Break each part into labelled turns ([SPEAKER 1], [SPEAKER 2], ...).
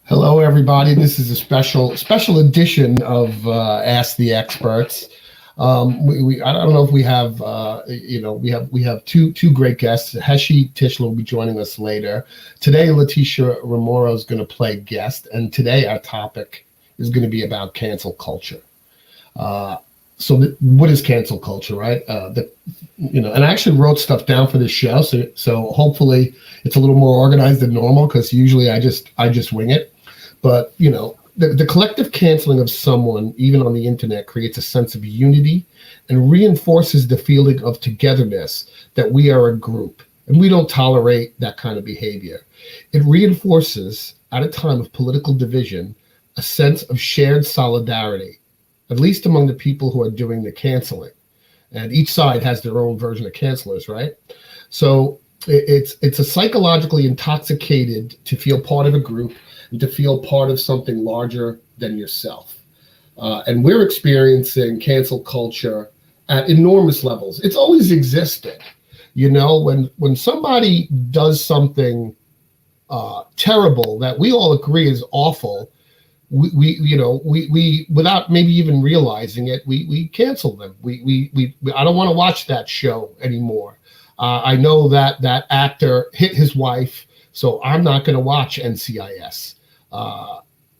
[SPEAKER 1] Hello, everybody. This is a special edition of Ask the Experts. I don't know if we have we have two great guests. Heshi Tischler will be joining us later. Today, Leticia Romero is going to play guest, and today our topic is going to be about cancel culture. What is cancel culture, right? And I actually wrote stuff down for this show, so hopefully it's a little more organized than normal because usually I just wing it. But the collective canceling of someone, even on the internet, creates a sense of unity and reinforces the feeling of togetherness that we are a group, and we don't tolerate that kind of behavior. It reinforces, at a time of political division, a sense of shared solidarity, at least among the people who are doing the canceling. And each side has their own version of cancelers, right? So it's a psychologically intoxicated to feel part of a group and to feel part of something larger than yourself. And we're experiencing cancel culture at enormous levels. It's always existed. When somebody does something terrible that we all agree is awful, we without maybe even realizing it, we cancel them. I don't want to watch that show anymore. I know that actor hit his wife, so I'm not going to watch NCIS.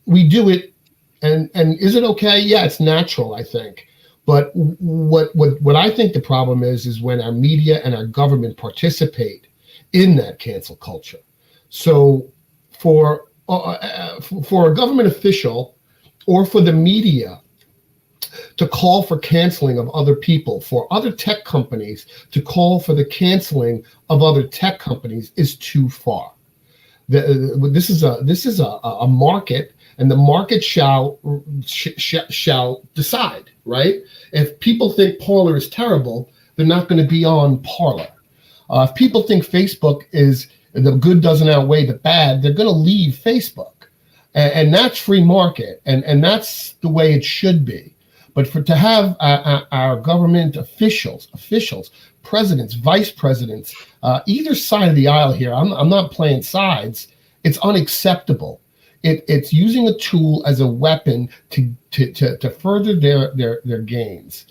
[SPEAKER 1] We do it, and is it okay? Yeah, it's natural, I think. But what I think the problem is when our media and our government participate in that cancel culture. So for a government official or for the media to call for canceling of other people, for other tech companies to call for the canceling of other tech companies is too far. This is a market, and the market shall decide, right? If people think Parler is terrible, they're not going to be on Parler. If people think Facebook is the good doesn't outweigh the bad, they're going to leave Facebook, and that's free market, and that's the way it should be. But to have our government officials, presidents, vice presidents, either side of the aisle here, I'm not playing sides. It's unacceptable. It's using a tool as a weapon to further their gains.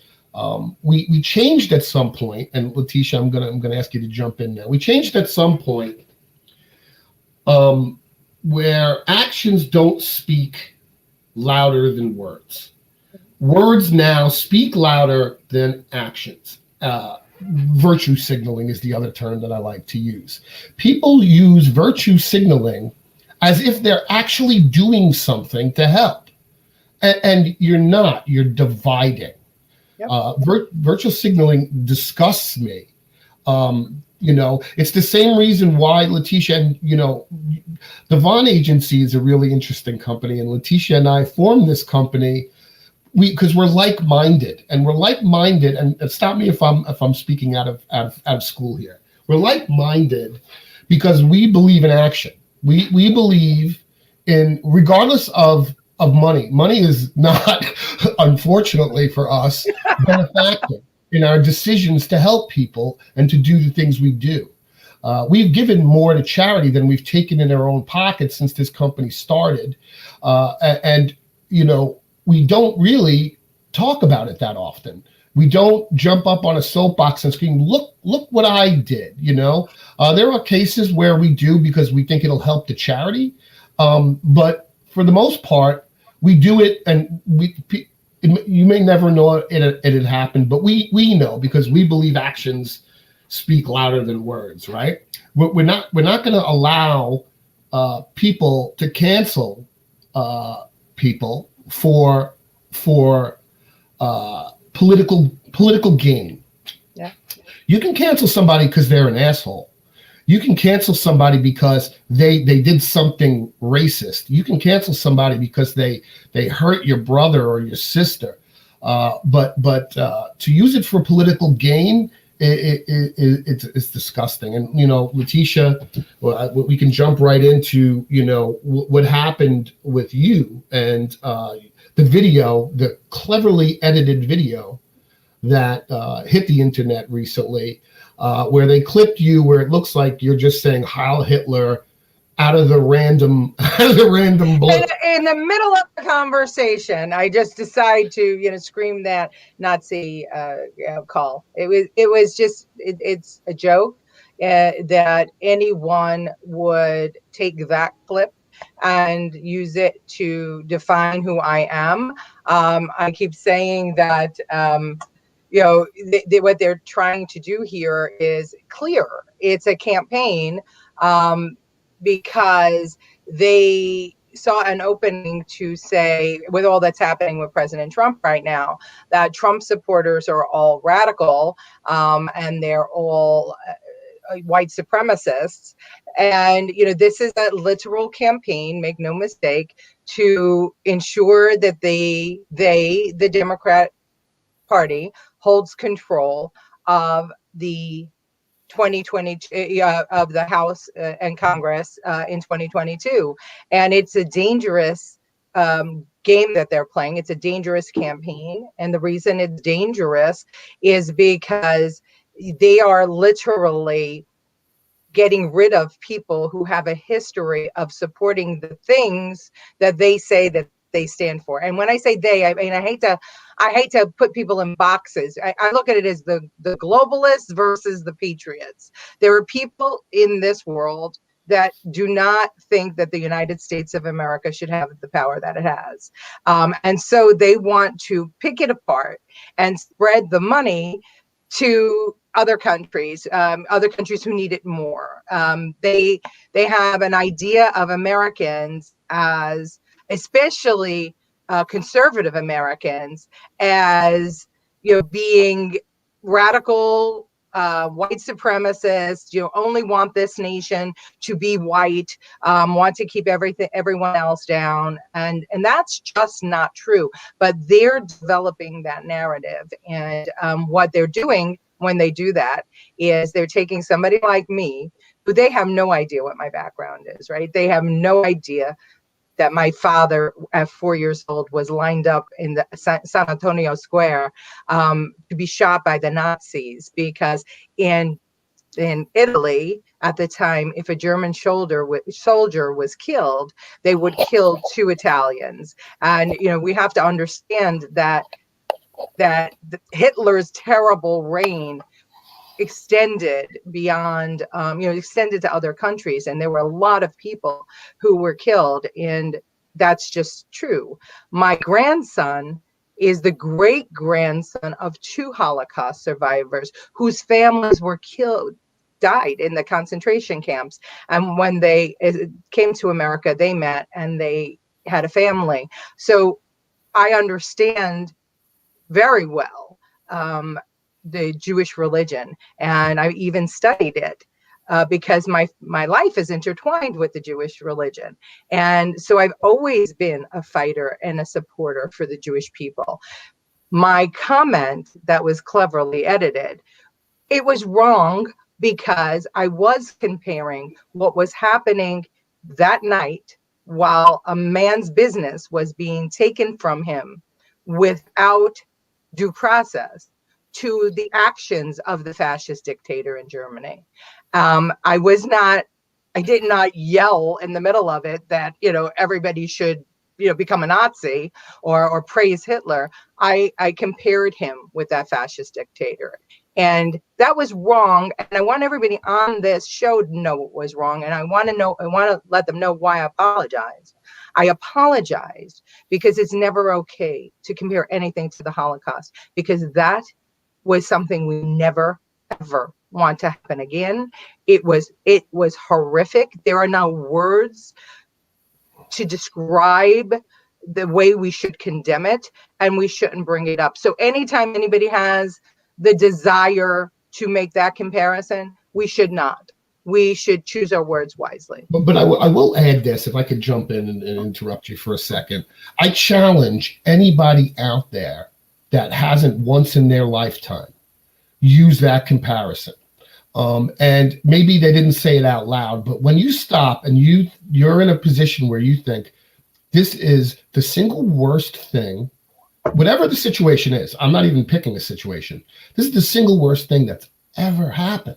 [SPEAKER 1] We changed at some point, and Leticia, I'm gonna ask you to jump in now. We changed at some point where actions don't speak louder than words. Words now speak louder than actions. Virtue signaling is the other term that I like to use. People use virtue signaling as if they're actually doing something to help. And you're not, you're dividing. Yep. Virtue signaling disgusts me. It's the same reason why Leticia and, the Vaughn Agency is a really interesting company, and Leticia and I formed this company because we're like-minded, and stop me if I'm speaking out of school here. We're like-minded because we believe in action. We believe in, regardless of money. Money is not, unfortunately for us, a factor in our decisions to help people and to do the things we do. We've given more to charity than we've taken in our own pockets since this company started, we don't really talk about it that often. We don't jump up on a soapbox and scream, look what I did, There are cases where we do because we think it'll help the charity. But for the most part, we do it, and you may never know it had happened, but we know because we believe actions speak louder than words, right? We're not going to allow people to cancel people for political gain. Yeah. You can cancel somebody because they're an asshole. You can cancel somebody because they did something racist. You can cancel somebody because they hurt your brother or your sister. But to use it for political gain, it's disgusting. And Leticia, we can jump right into what happened with you and the video, the cleverly edited video that hit the internet recently, where they clipped you, where it looks like you're just saying Heil Hitler out of the random blue.
[SPEAKER 2] In the middle of the conversation, I just decide to scream that Nazi call. It's a joke that anyone would take that clip and use it to define who I am. I keep saying that what they're trying to do here is clear. It's a campaign because they saw an opening to say, with all that's happening with President Trump right now, that Trump supporters are all radical and they're all white supremacists. And, this is a literal campaign, make no mistake, to ensure that the Democrat Party holds control of the 2020 of the House and Congress in 2022. And it's a dangerous game that they're playing. It's a dangerous campaign. And the reason it's dangerous is because they are literally getting rid of people who have a history of supporting the things that they say that they stand for. And when I say they, I mean, I hate to put people in boxes. I look at it as the globalists versus the patriots. There are people in this world that do not think that the United States of America should have the power that it has. And so they want to pick it apart and spread the money to other countries who need it more. They have an idea of Americans as, especially conservative Americans, as being radical white supremacists, only want this nation to be white, want to keep everyone else down, and that's just not true. But they're developing that narrative, and what they're doing when they do that is they're taking somebody like me, who they have no idea what my background is, right? They have no idea that my father at 4 years old was lined up in the San Antonio Square to be shot by the Nazis, because in Italy at the time, if a German soldier was killed, they would kill 2 Italians. And we have to understand that Hitler's terrible reign extended beyond, extended to other countries. And there were a lot of people who were killed. And that's just true. My grandson is the great grandson of 2 Holocaust survivors whose families were died in the concentration camps. And when they came to America, they met and they had a family. So I understand very well the Jewish religion, and I even studied it because my life is intertwined with the Jewish religion. And so I've always been a fighter and a supporter for the Jewish people. My comment that was cleverly edited, it was wrong because I was comparing what was happening that night while a man's business was being taken from him without due process to the actions of the fascist dictator in Germany. I did not yell in the middle of it that, everybody should, become a Nazi or praise Hitler. I compared him with that fascist dictator. And that was wrong. And I want everybody on this show to know it was wrong. And I want to let them know why I apologize. I apologized because it's never okay to compare anything to the Holocaust, because that was something we never, ever want to happen again. It was horrific. There are no words to describe the way we should condemn it, and we shouldn't bring it up. So anytime anybody has the desire to make that comparison, we should not. We should choose our words wisely.
[SPEAKER 1] But I will add this, if I could jump in and interrupt you for a second. I challenge anybody out there that hasn't once in their lifetime used that comparison. And maybe they didn't say it out loud, but when you stop and you're in a position where you think this is the single worst thing, whatever the situation is, I'm not even picking a situation. This is the single worst thing that's ever happened.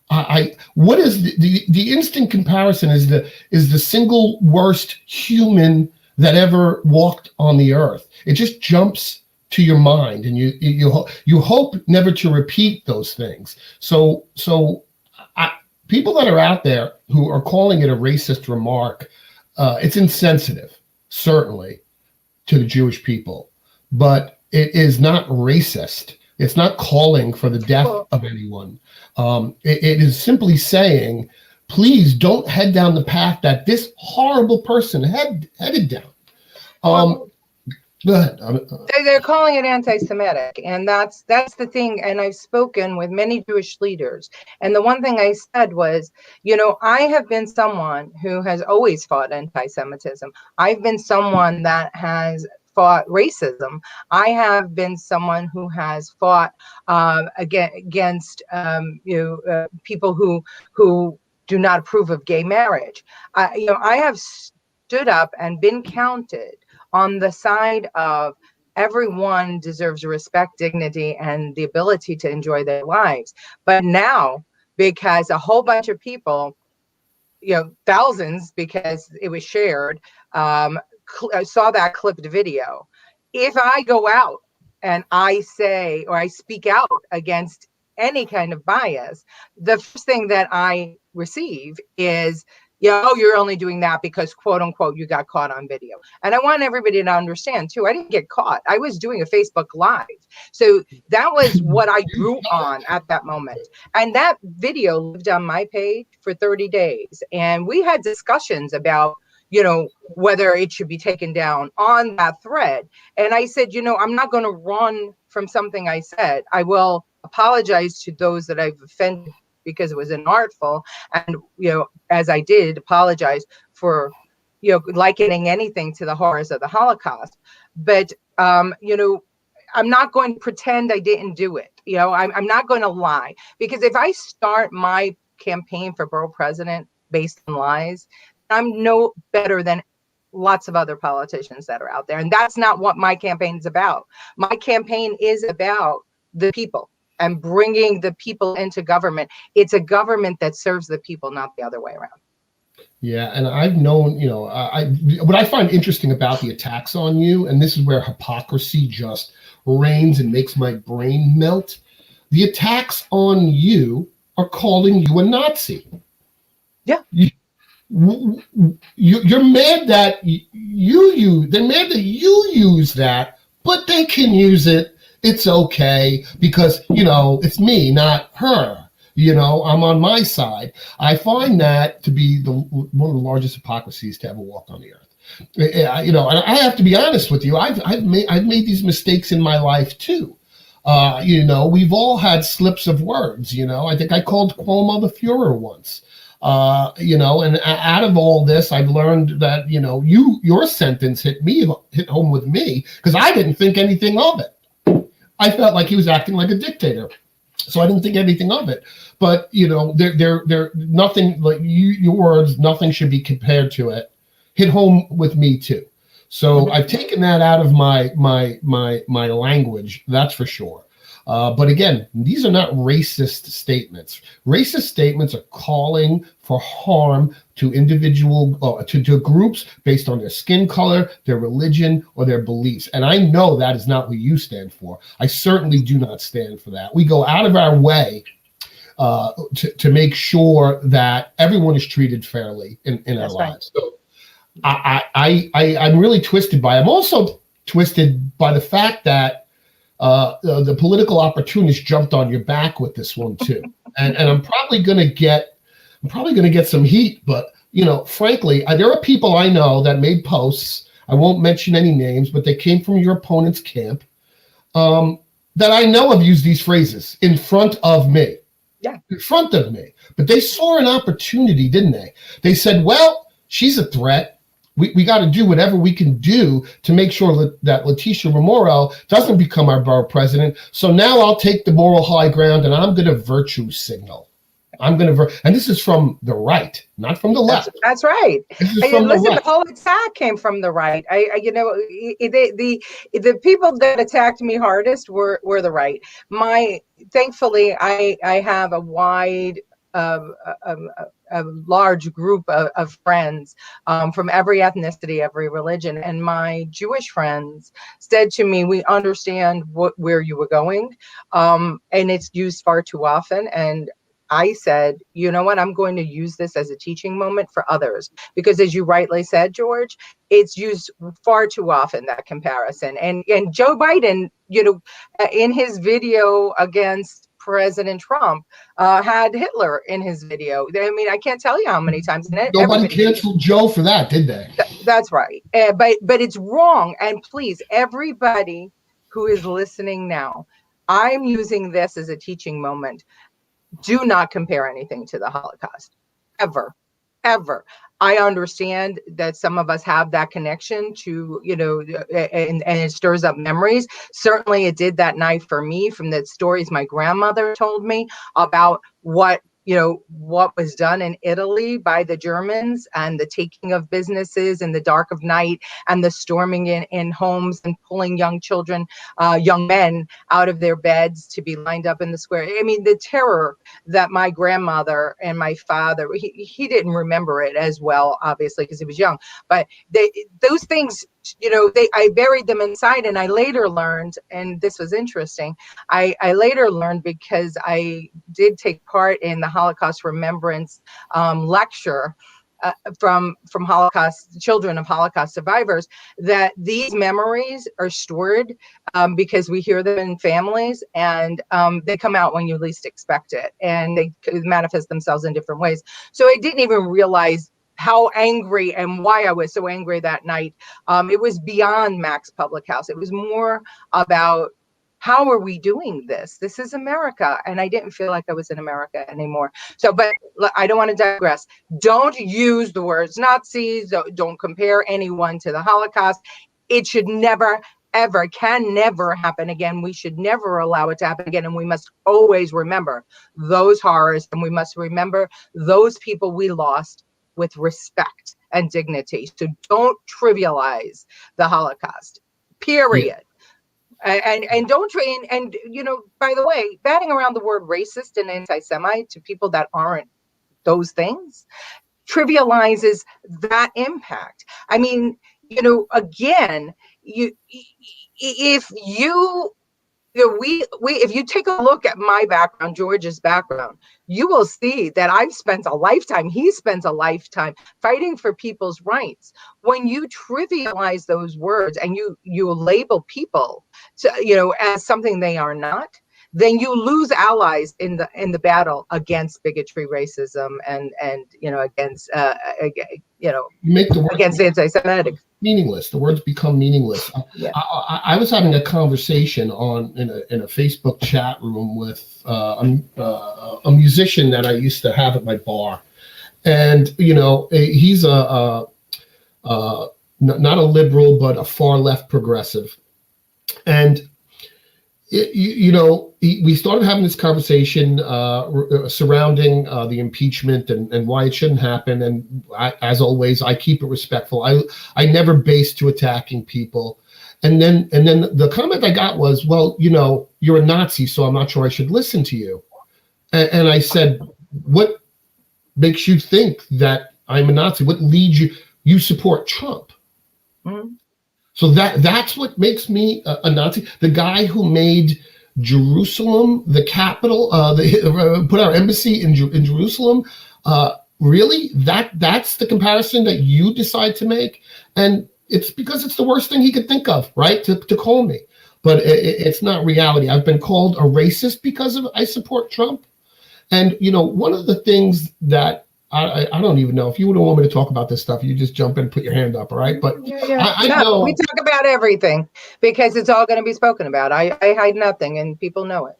[SPEAKER 1] What is the instant comparison is the single worst human that ever walked on the earth. It just jumps to your mind, and you hope never to repeat those things. So people that are out there who are calling it a racist remark, it's insensitive, certainly, to the Jewish people, but it is not racist. It's not calling for the death of anyone. It is simply saying, please don't head down the path that this horrible person headed down. Go ahead.
[SPEAKER 2] They're calling it anti-Semitic, and that's the thing. And I've spoken with many Jewish leaders, and the one thing I said was, I have been someone who has always fought anti-Semitism. I've been someone that has fought racism. I have been someone who has fought against people who do not approve of gay marriage. I have stood up and been counted on the side of everyone deserves respect, dignity, and the ability to enjoy their lives. But now, because a whole bunch of people, thousands, because it was shared, saw that clipped video. If I go out and I say, or I speak out against any kind of bias, the first thing that I receive is, you're only doing that because, quote unquote, you got caught on video. And I want everybody to understand too, I didn't get caught. I was doing a Facebook Live. So that was what I drew on at that moment. And that video lived on my page for 30 days. And we had discussions about, whether it should be taken down on that thread. And I said, I'm not going to run from something I said. I will apologize to those that I've offended because it was inartful. And, as I did, apologize for, likening anything to the horrors of the Holocaust. But, I'm not going to pretend I didn't do it. I'm not going to lie, because if I start my campaign for borough president based on lies, I'm no better than lots of other politicians that are out there. And that's not what my campaign is about. My campaign is about the people and bringing the people into government. It's a government that serves the people, not the other way around.
[SPEAKER 1] Yeah, and I've known, what I find interesting about the attacks on you, and this is where hypocrisy just reigns and makes my brain melt. The attacks on you are calling you a Nazi.
[SPEAKER 2] Yeah.
[SPEAKER 1] You're mad that they're mad that you use that, but they can use it. It's okay because, it's me, not her. I'm on my side. I find that to be one of the largest hypocrisies to ever walk on the earth. And I have to be honest with you. I've made these mistakes in my life too. We've all had slips of words. I think I called Cuomo the Führer once. And out of all this, I've learned that, your sentence hit home with me because I didn't think anything of it. I felt like he was acting like a dictator. So I didn't think anything of it. But, they're nothing like your words, nothing should be compared to it. Hit home with me too. So I've taken that out of my language, that's for sure. But again, these are not racist statements. Racist statements are calling for harm to to groups based on their skin color, their religion, or their beliefs. And I know that is not what you stand for. I certainly do not stand for that. We go out of our way to make sure that everyone is treated fairly in our lives. So I'm really twisted by it. I'm also twisted by the fact that the political opportunist jumped on your back with this one too, and I'm probably going to get some heat. But frankly, there are people I know that made posts. I won't mention any names, but they came from your opponent's camp that I know have used these phrases in front of me.
[SPEAKER 2] Yeah,
[SPEAKER 1] in front of me. But they saw an opportunity, didn't they? They said, "Well, she's a threat. We got to do whatever we can do to make sure that Letitia Ramoro doesn't become our borough president. So now I'll take the moral high ground and I'm going to virtue signal. And this is from the right, not from the left.
[SPEAKER 2] That's right.
[SPEAKER 1] The
[SPEAKER 2] whole attack came from the right. The people that attacked me hardest were the right. Thankfully, I have a wide a large group of friends from every ethnicity, every religion. And my Jewish friends said to me, we understand where you were going, and it's used far too often. And I said, you know what, I'm going to use this as a teaching moment for others, because as you rightly said, George, it's used far too often, that comparison. And Joe Biden, in his video against President Trump, had Hitler in his video. I mean, I can't tell you how many times.
[SPEAKER 1] Nobody canceled Joe for that, did they?
[SPEAKER 2] That's right. But it's wrong. And please, everybody who is listening now, I'm using this as a teaching moment. Do not compare anything to the Holocaust, ever. I understand that some of us have that connection to, and it stirs up memories. Certainly it did that night for me, from the stories my grandmother told me about what was done in Italy by the Germans, and the taking of businesses in the dark of night, and the storming in homes and pulling young children, young men out of their beds to be lined up in the square. I mean, the terror that my grandmother and my father, he didn't remember it as well, obviously, because he was young, but those things, I buried them inside. And I later learned, and this was interesting, I later learned, because I did take part in the Holocaust Remembrance lecture from Holocaust children of Holocaust survivors, that these memories are stored because we hear them in families, and they come out when you least expect it, and they manifest themselves in different ways. So I didn't even realize how angry and why I was so angry that night. It was beyond Max Public House. It was more about, how are we doing this? This is America. And I didn't feel like I was in America anymore. So, but I don't want to digress. Don't use the words Nazis. Don't compare anyone to the Holocaust. It should never, ever, can never happen again. We should never allow it to happen again. And we must always remember those horrors. And we must remember those people we lost with respect and dignity. So don't trivialize the Holocaust, period. Yeah. And don't train. And, by the way, batting around the word racist and anti-Semite to people that aren't those things trivializes that impact. I mean, again, if you take a look at my background, George's background, you will see that I've spent a lifetime, he spends a lifetime fighting for people's rights. When you trivialize those words and you label people to, as something they are not, then you lose allies in the battle against bigotry, racism, and against against anti-Semitic.
[SPEAKER 1] Meaningless. The words become meaningless.
[SPEAKER 2] Yeah.
[SPEAKER 1] I was having a conversation in a Facebook chat room with a musician that I used to have at my bar, and he's not a liberal but a far left progressive, and we started having this conversation surrounding the impeachment and why it shouldn't happen. And as always, I keep it respectful. I never base to attacking people. And then the comment I got was, well, you're a Nazi, so I'm not sure I should listen to you. And I said, what makes you think that I'm a Nazi? What leads you? You support Trump. Mm-hmm. So that's what makes me a Nazi. The guy who made Jerusalem the capital, put our embassy in Jerusalem. Really, that's the comparison that you decide to make, and it's because it's the worst thing he could think of, right? To call me, but it's not reality. I've been called a racist because I support Trump, and one of the things that. I don't even know if you would want me to talk about this stuff. You just jump in and put your hand up, all right? But I know
[SPEAKER 2] we talk about everything because it's all going to be spoken about. I hide nothing, and people know it.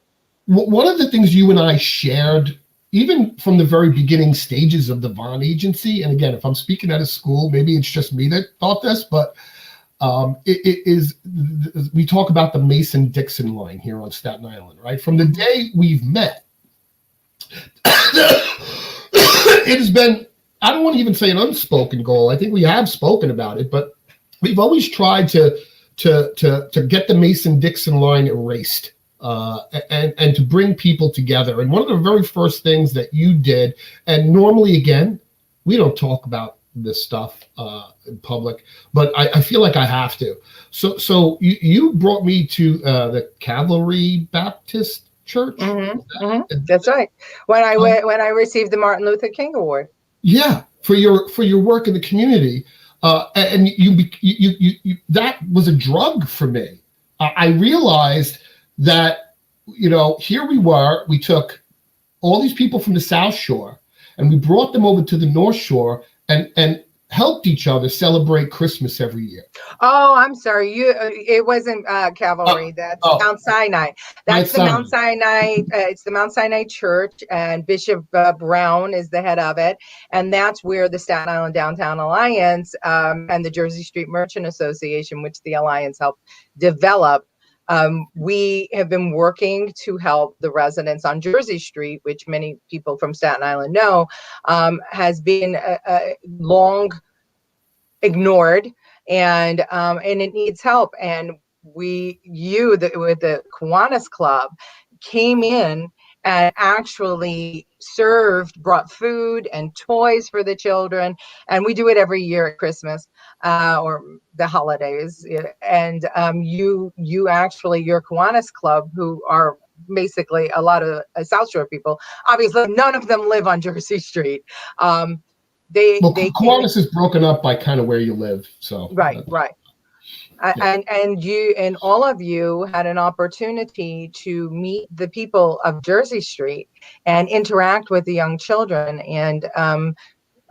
[SPEAKER 1] One of the things you and I shared, even from the very beginning stages of the Vaughn Agency, and again, if I'm speaking at a school, maybe it's just me that thought this, but we talk about the Mason-Dixon line here on Staten Island, right? From the day we've met. It has been, I don't want to even say an unspoken goal. I think we have spoken about it, but we've always tried to get the Mason-Dixon line erased and to bring people together. And one of the very first things that you did, and normally, again, we don't talk about this stuff in public, but I feel like I have to. So you brought me to the Calvary Baptist Church.
[SPEAKER 2] That's right. When I received the Martin Luther King Award.
[SPEAKER 1] Yeah, for your work in the community, and you that was a drug for me. I realized that, here we took all these people from the South Shore and we brought them over to the North Shore and helped each other celebrate Christmas every year.
[SPEAKER 2] Oh, I'm sorry. It wasn't Calvary. That's Mount Sinai. That's the Mount Sinai. It's the Mount Sinai Church, and Bishop Brown is the head of it. And that's where the Staten Island Downtown Alliance and the Jersey Street Merchant Association, which the Alliance helped develop, we have been working to help the residents on Jersey Street, which many people from Staten Island know, has been long ignored, and it needs help. And with the Kiwanis Club, came in and actually brought food and toys for the children. And we do it every year at Christmas or the holidays. And your Kiwanis Club, who are basically a lot of South Shore people, obviously none of them live on Jersey Street.
[SPEAKER 1] Kiwanis is broken up by kind of where you live. So
[SPEAKER 2] right. Yeah. And you and all of you had an opportunity to meet the people of Jersey Street and interact with the young children. And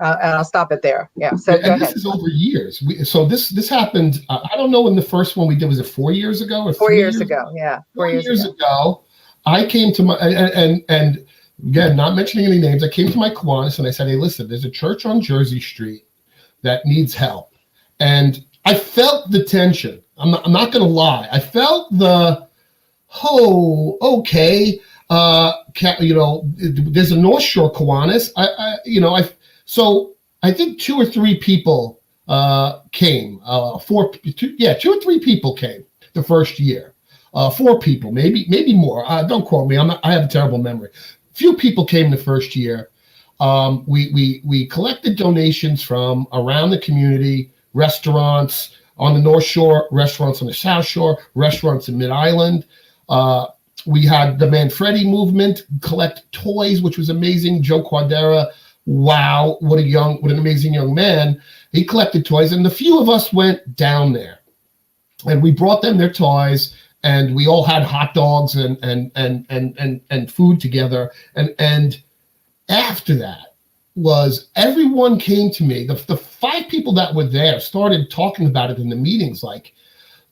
[SPEAKER 2] I'll stop it there. Yeah. So go ahead.
[SPEAKER 1] This is over years. This happened. I don't know when the first one we did, was it 4 years ago or
[SPEAKER 2] 4 years ago? Yeah.
[SPEAKER 1] 4 years ago. I came to my and again, not mentioning any names, I came to my Kiwanis and I said, hey, listen, there's a church on Jersey Street that needs help. And I felt the tension. I'm not going to lie. I felt okay. There's a North Shore Kiwanis. So I think 2 or 3 people came. 2 or 3 people came the first year. 4 people, maybe more. Don't quote me. I have a terrible memory. Few people came the first year. We collected donations from around the community, restaurants on the North Shore, restaurants on the South Shore, restaurants in Mid-Island. We had the Manfredi movement collect toys, which was amazing. Joe Quadera, wow, what an amazing young man. He collected toys, and the few of us went down there, and we brought them their toys. And we all had hot dogs and food together. And after that was everyone came to me. The 5 people that were there started talking about it in the meetings. Like,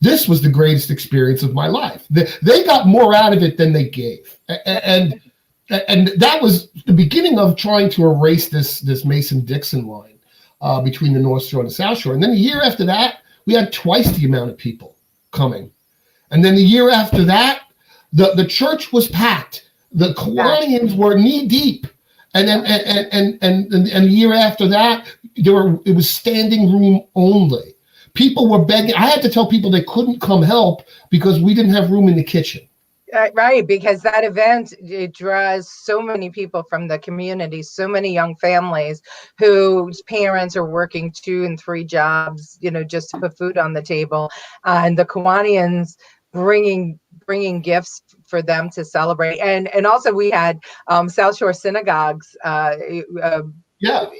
[SPEAKER 1] this was the greatest experience of my life. They got more out of it than they gave. And that was the beginning of trying to erase this Mason-Dixon line between the North Shore and the South Shore. And then the year after that, we had twice the amount of people coming. And then the year after that, the church was packed. The Kiwanians were knee deep. And then and the year after that, it was standing room only. People were begging. I had to tell people they couldn't come help because we didn't have room in the kitchen.
[SPEAKER 2] Right, because that event, it draws so many people from the community, so many young families whose parents are working 2 and 3 jobs, just to put food on the table. And the Kiwanians bringing gifts for them to celebrate, and also we had South Shore synagogues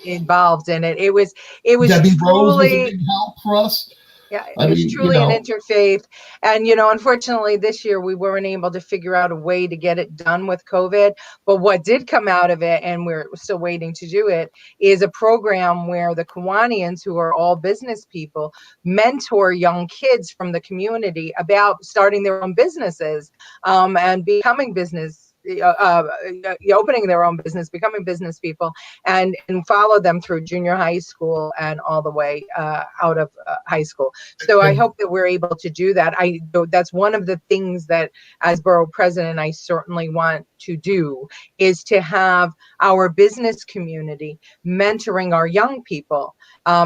[SPEAKER 2] involved in it. It was
[SPEAKER 1] Debbie
[SPEAKER 2] truly
[SPEAKER 1] Rose was a big help for us.
[SPEAKER 2] Yeah, it was truly an interfaith. And, unfortunately, this year we weren't able to figure out a way to get it done with COVID. But what did come out of it, and we're still waiting to do it, is a program where the Kiwanians, who are all business people, mentor young kids from the community about starting their own businesses and becoming opening their own business, becoming business people, and follow them through junior high school and all the way out of high school. So I hope that we're able to do that. That's one of the things that, as borough president, I certainly want to do, is to have our business community mentoring our young people,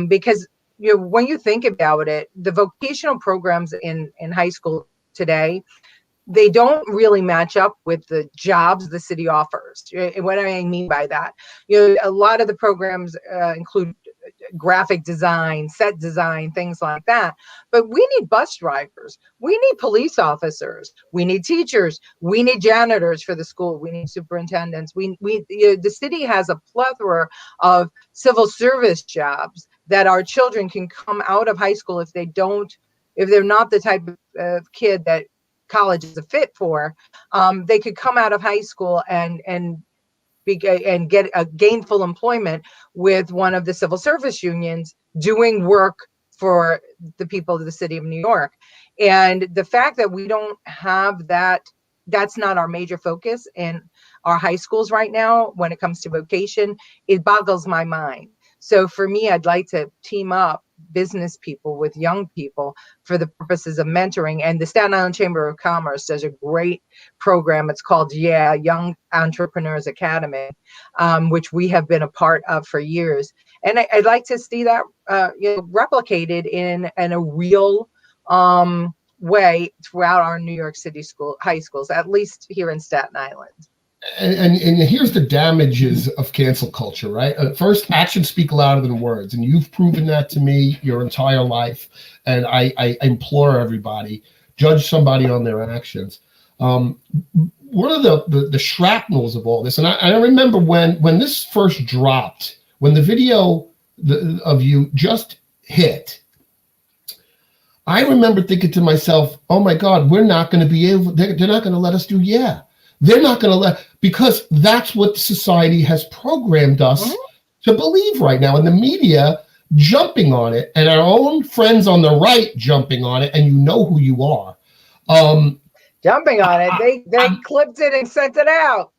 [SPEAKER 2] because when you think about it, the vocational programs in high school today, they don't really match up with the jobs the city offers. What I mean by that, a lot of the programs include graphic design, set design, things like that. But we need bus drivers. We need police officers. We need teachers. We need janitors for the school. We need superintendents. The city has a plethora of civil service jobs that our children can come out of high school if they're not the type of kid that college is a fit for. They could come out of high school and get a gainful employment with one of the civil service unions doing work for the people of the city of New York. And the fact that we don't have that's not our major focus in our high schools right now when it comes to vocation, it boggles my mind. So for me, I'd like to team up business people with young people for the purposes of mentoring. And the Staten Island Chamber of Commerce does a great program. It's called Young Entrepreneurs Academy, which we have been a part of for years. And I'd like to see that replicated in a real way throughout our New York City high schools, at least here in Staten Island.
[SPEAKER 1] And here's the damages of cancel culture, right? First, actions speak louder than words, and you've proven that to me your entire life. And I implore everybody, judge somebody on their actions. One of the shrapnels of all this, and I remember when this first dropped, when the video of you just hit, I remember thinking to myself, oh my God, we're not going to be able, they're not going to let us do, they're not going to because that's what society has programmed us to believe right now. And the media jumping on it, and our own friends on the right jumping on it, and you know who you are.
[SPEAKER 2] Jumping on it. They clipped it and sent it out.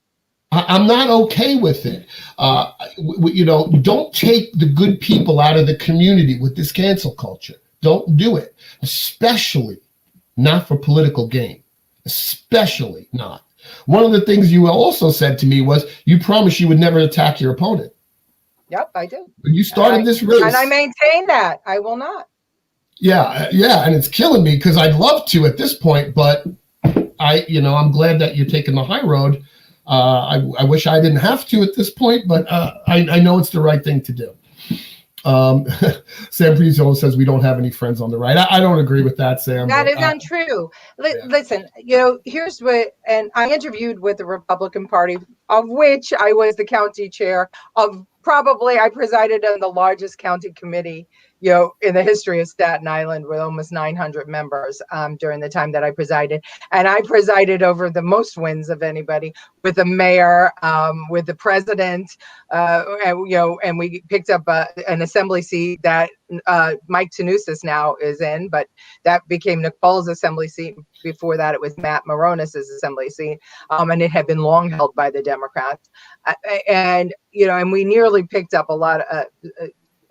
[SPEAKER 1] I'm not okay with it. Don't take the good people out of the community with this cancel culture. Don't do it, especially not for political gain, especially not. One of the things you also said to me was you promised you would never attack your opponent.
[SPEAKER 2] Yep, I did.
[SPEAKER 1] When you started this race.
[SPEAKER 2] And I maintain that. I will not.
[SPEAKER 1] Yeah. And it's killing me because I'd love to at this point, but I'm glad that you're taking the high road. I wish I didn't have to at this point, but I know it's the right thing to do. Sam Prizo says we don't have any friends on the right. I don't agree with that, Sam.
[SPEAKER 2] That is untrue. Listen, here's what, and I interviewed with the Republican Party, of which I was the county chair of. Probably I presided on the largest county committee, in the history of Staten Island with almost 900 members during the time that I presided. And I presided over the most wins of anybody with the mayor, with the president, and we picked up an assembly seat that Mike Tannousis now is in, but that became Nicole's assembly seat. Before that, it was Matt Moronis's assembly seat, and it had been long held by the Democrats. And we nearly picked up a lot of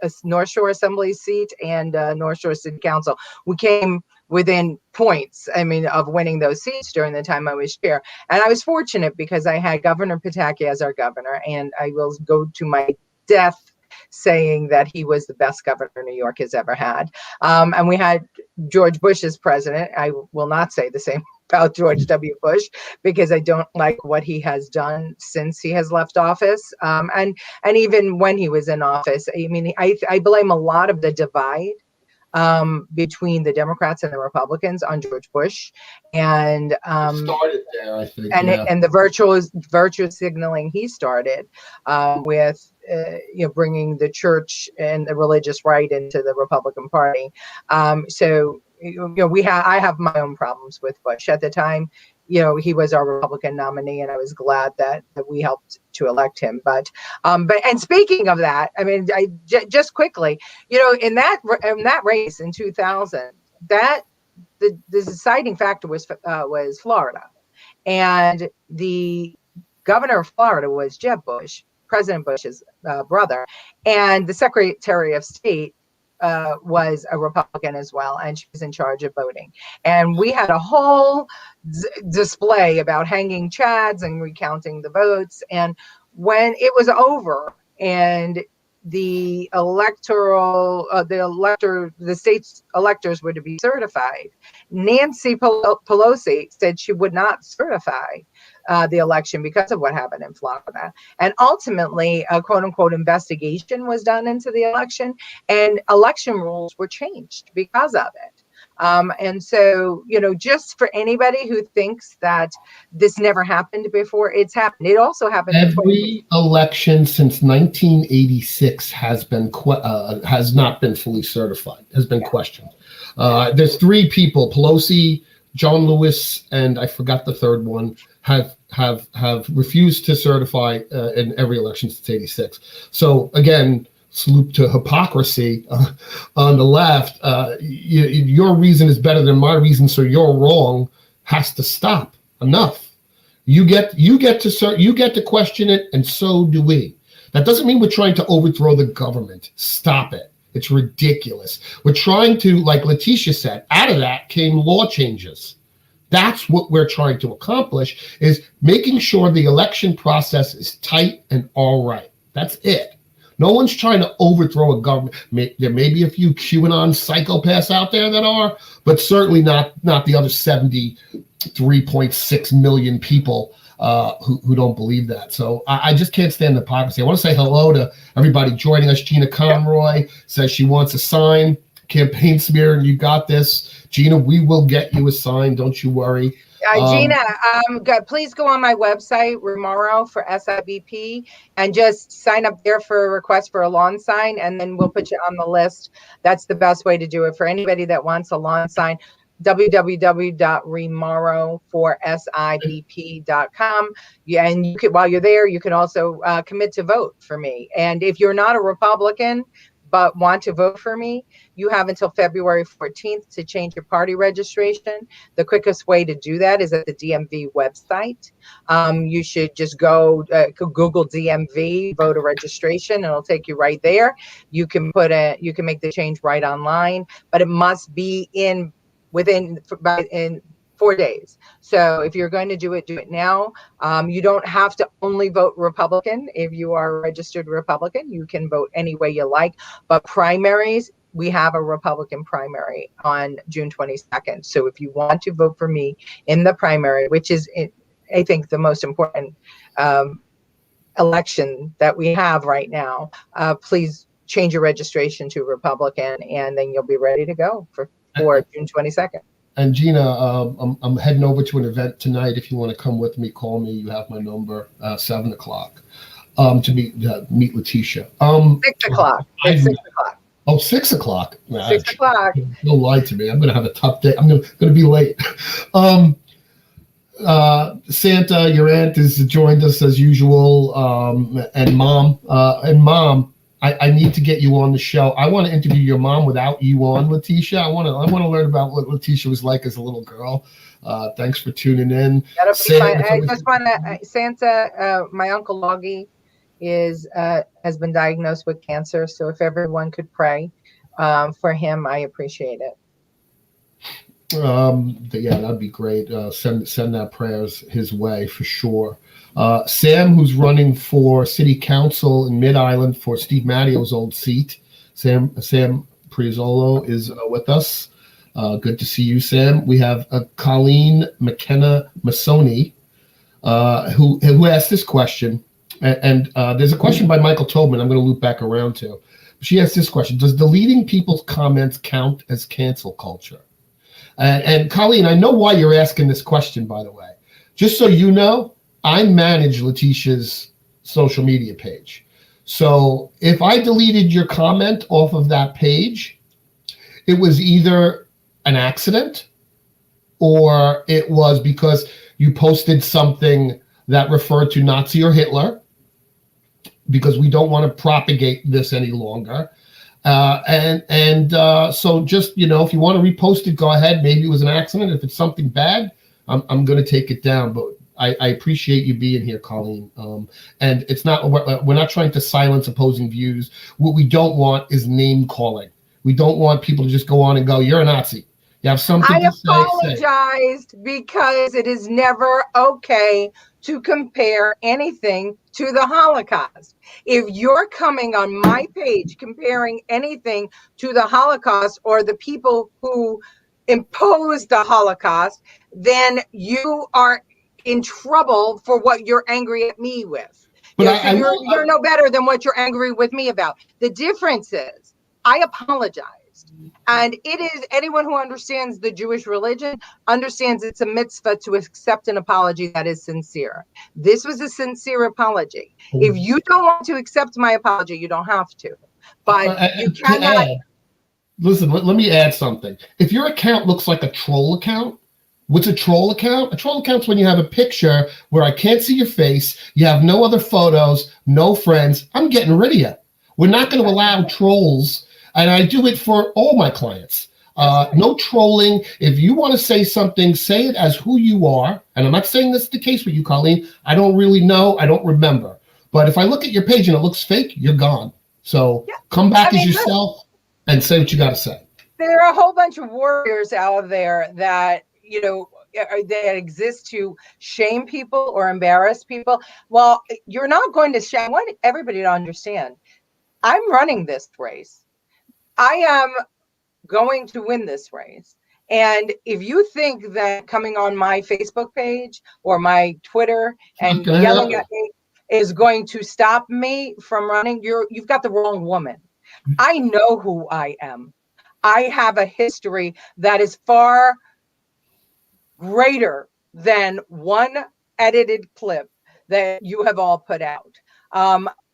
[SPEAKER 2] a North Shore Assembly seat and North Shore City Council. We came within points, of winning those seats during the time I was chair. And I was fortunate because I had Governor Pataki as our governor, and I will go to my death saying that he was the best governor New York has ever had. And we had George Bush as president. I will not say the same about George W. Bush because I don't like what he has done since he has left office. And even when he was in office, I blame a lot of the divide between the Democrats and the Republicans on George Bush, and
[SPEAKER 1] started there, I think,
[SPEAKER 2] and the virtue signaling he started with bringing the church and the religious right into the Republican Party. I have my own problems with Bush at the time. He was our Republican nominee, and I was glad that we helped to elect him. But and speaking of that, just quickly, in that race in 2000, that the deciding factor was Florida, and the governor of Florida was Jeb Bush, President Bush's brother, and the Secretary of State was a Republican as well, and she was in charge of voting. And we had a whole display about hanging chads and recounting the votes. And when it was over and the state's electors were to be certified. Nancy Pelosi said she would not certify the election because of what happened in Florida. And ultimately, a quote unquote investigation was done into the election, and election rules were changed because of it. And so, just for anybody who thinks that this never happened before, it's happened. It also happened.
[SPEAKER 1] Every election since 1986 has not been fully certified, has been questioned. There's three people: Pelosi, John Lewis, and I forgot the third one, have refused to certify in every election since 86. So again, salute to hypocrisy on the left. Your reason is better than my reason, so you're wrong. Has to stop. Enough. You get to question it, and so do we. That doesn't mean we're trying to overthrow the government. Stop it. It's ridiculous. We're trying to, like Letitia said, out of that came law changes. That's what we're trying to accomplish, is making sure the election process is tight and all right. That's it. No one's trying to overthrow a government. There may be a few QAnon psychopaths out there that are, but certainly not the other 73.6 million people who don't believe that. So I just can't stand the hypocrisy. I want to say hello to everybody joining us. Gina Conroy says she wants a sign. Campaign smear, and you got this. Gina, we will get you a sign. Don't you worry.
[SPEAKER 2] Gina, please go on my website, Remaro for SIBP, and just sign up there for a request for a lawn sign, and then we'll put you on the list. That's the best way to do it. For anybody that wants a lawn sign, www.remaroforsibp.com. Yeah, and while you're there, you can also commit to vote for me. And if you're not a Republican but want to vote for me, you have until February 14th to change your party registration. The quickest way to do that is at the DMV website. You should just go Google DMV voter registration, and it'll take you right there. You can make the change right online, but it must be in 4 days. So if you're going to do it now. You don't have to only vote Republican. If you are a registered Republican, you can vote any way you like. But primaries, we have a Republican primary on June 22nd. So if you want to vote for me in the primary, which is, I think, the most important election that we have right now, please change your registration to Republican, and then you'll be ready to go for June 22nd.
[SPEAKER 1] And Gina, I'm heading over to an event tonight. If you want to come with me, call me. You have my number, 7 o'clock, to meet Letitia.
[SPEAKER 2] 6 o'clock. It's 6 o'clock.
[SPEAKER 1] Oh, 6 o'clock.
[SPEAKER 2] 6 o'clock.
[SPEAKER 1] Don't lie to me. I'm going to have a tough day. I'm going to be late. Santa, your aunt, has joined us as usual, and Mom. I need to get you on the show. I want to interview your mom without you on, Letitia. I want to learn about what Letitia was like as a little girl. Thanks for tuning in.
[SPEAKER 2] That'll be fine. I just want to, Santa, my Uncle Augie has been diagnosed with cancer. So if everyone could pray for him, I appreciate it.
[SPEAKER 1] Yeah, that'd be great. Send that prayers his way for sure. Sam, who's running for city council in Mid-Island for Steve Mattio's old seat. Sam Prizzolo is with us. Good to see you, Sam. We have Colleen McKenna Masoni, who asked this question. And there's a question by Michael Tobin I'm going to loop back around to. She asked this question: does deleting people's comments count as cancel culture? And Colleen, I know why you're asking this question, by the way. Just so you know, I manage Letitia's social media page. So if I deleted your comment off of that page, it was either an accident or it was because you posted something that referred to Nazi or Hitler, because we don't want to propagate this any longer. So just, if you want to repost it, go ahead. Maybe it was an accident. If it's something bad, I'm going to take it down. But I appreciate you being here, Colleen. And it's not, we're not trying to silence opposing views. What we don't want is name calling. We don't want people to just go on and go, you're a Nazi. You have something to say.
[SPEAKER 2] I apologized because it is never okay to compare anything to the Holocaust. If you're coming on my page comparing anything to the Holocaust or the people who imposed the Holocaust, then you are in trouble for what you're angry at me with.
[SPEAKER 1] But
[SPEAKER 2] So you're no better than what you're angry with me about. The difference is I apologized. And it is, anyone who understands the Jewish religion understands it's a mitzvah to accept an apology that is sincere. This was a sincere apology. If you don't want to accept my apology, you don't have to. But you cannot.
[SPEAKER 1] Listen, let me add something. If your account looks like a troll account, what's a troll account? A troll account's when you have a picture where I can't see your face, you have no other photos, no friends. I'm getting rid of you. We're not going to allow trolls. And I do it for all my clients. No trolling. If you want to say something, say it as who you are. And I'm not saying this is the case with you, Colleen. I don't really know. I don't remember. But if I look at your page and it looks fake, you're gone. So come back as yourself and say what you got to say.
[SPEAKER 2] There are a whole bunch of warriors out there that, that exist to shame people or embarrass people. Well, you're not going to shame. I want everybody to understand. I'm running this race. I am going to win this race. And if you think that coming on my Facebook page or my Twitter and yelling at me is going to stop me from running, you've got the wrong woman. I know who I am. I have a history that is far greater than one edited clip that you have all put out.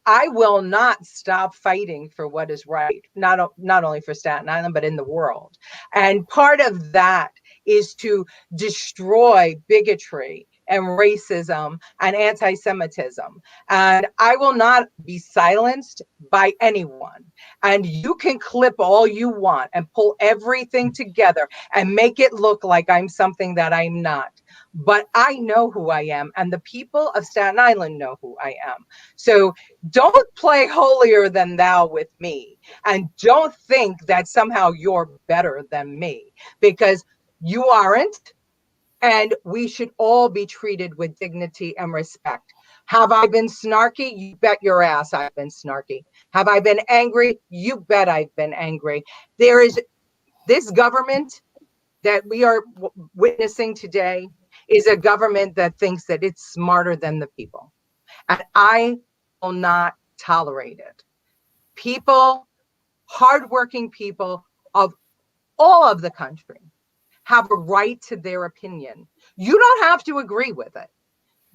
[SPEAKER 2] I will not stop fighting for what is right, not only for Staten Island, but in the world. And part of that is to destroy bigotry and racism and anti-Semitism. And I will not be silenced by anyone. And you can clip all you want and pull everything together and make it look like I'm something that I'm not. But I know who I am, and the people of Staten Island know who I am. So don't play holier than thou with me, and don't think that somehow you're better than me, because you aren't, and we should all be treated with dignity and respect. Have I been snarky? You bet your ass I've been snarky. Have I been angry? You bet I've been angry. There is this government that we are witnessing today is a government that thinks that it's smarter than the people. And I will not tolerate it. People, hardworking people of all of the country have a right to their opinion. You don't have to agree with it,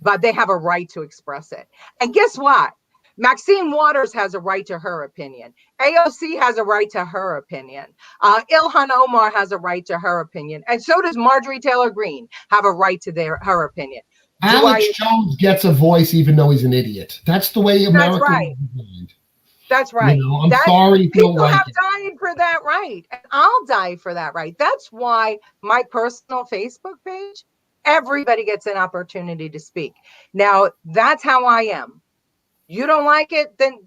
[SPEAKER 2] but they have a right to express it. And guess what? Maxine Waters has a right to her opinion. AOC has a right to her opinion. Ilhan Omar has a right to her opinion. And so does Marjorie Taylor Greene have a right to her opinion.
[SPEAKER 1] Alex Jones gets a voice even though he's an idiot. That's the way America is designed.
[SPEAKER 2] That's right.
[SPEAKER 1] I'm sorry if you don't like it.
[SPEAKER 2] People have died for that right. And I'll die for that right. That's why my personal Facebook page, everybody gets an opportunity to speak. Now, that's how I am. You don't like it, then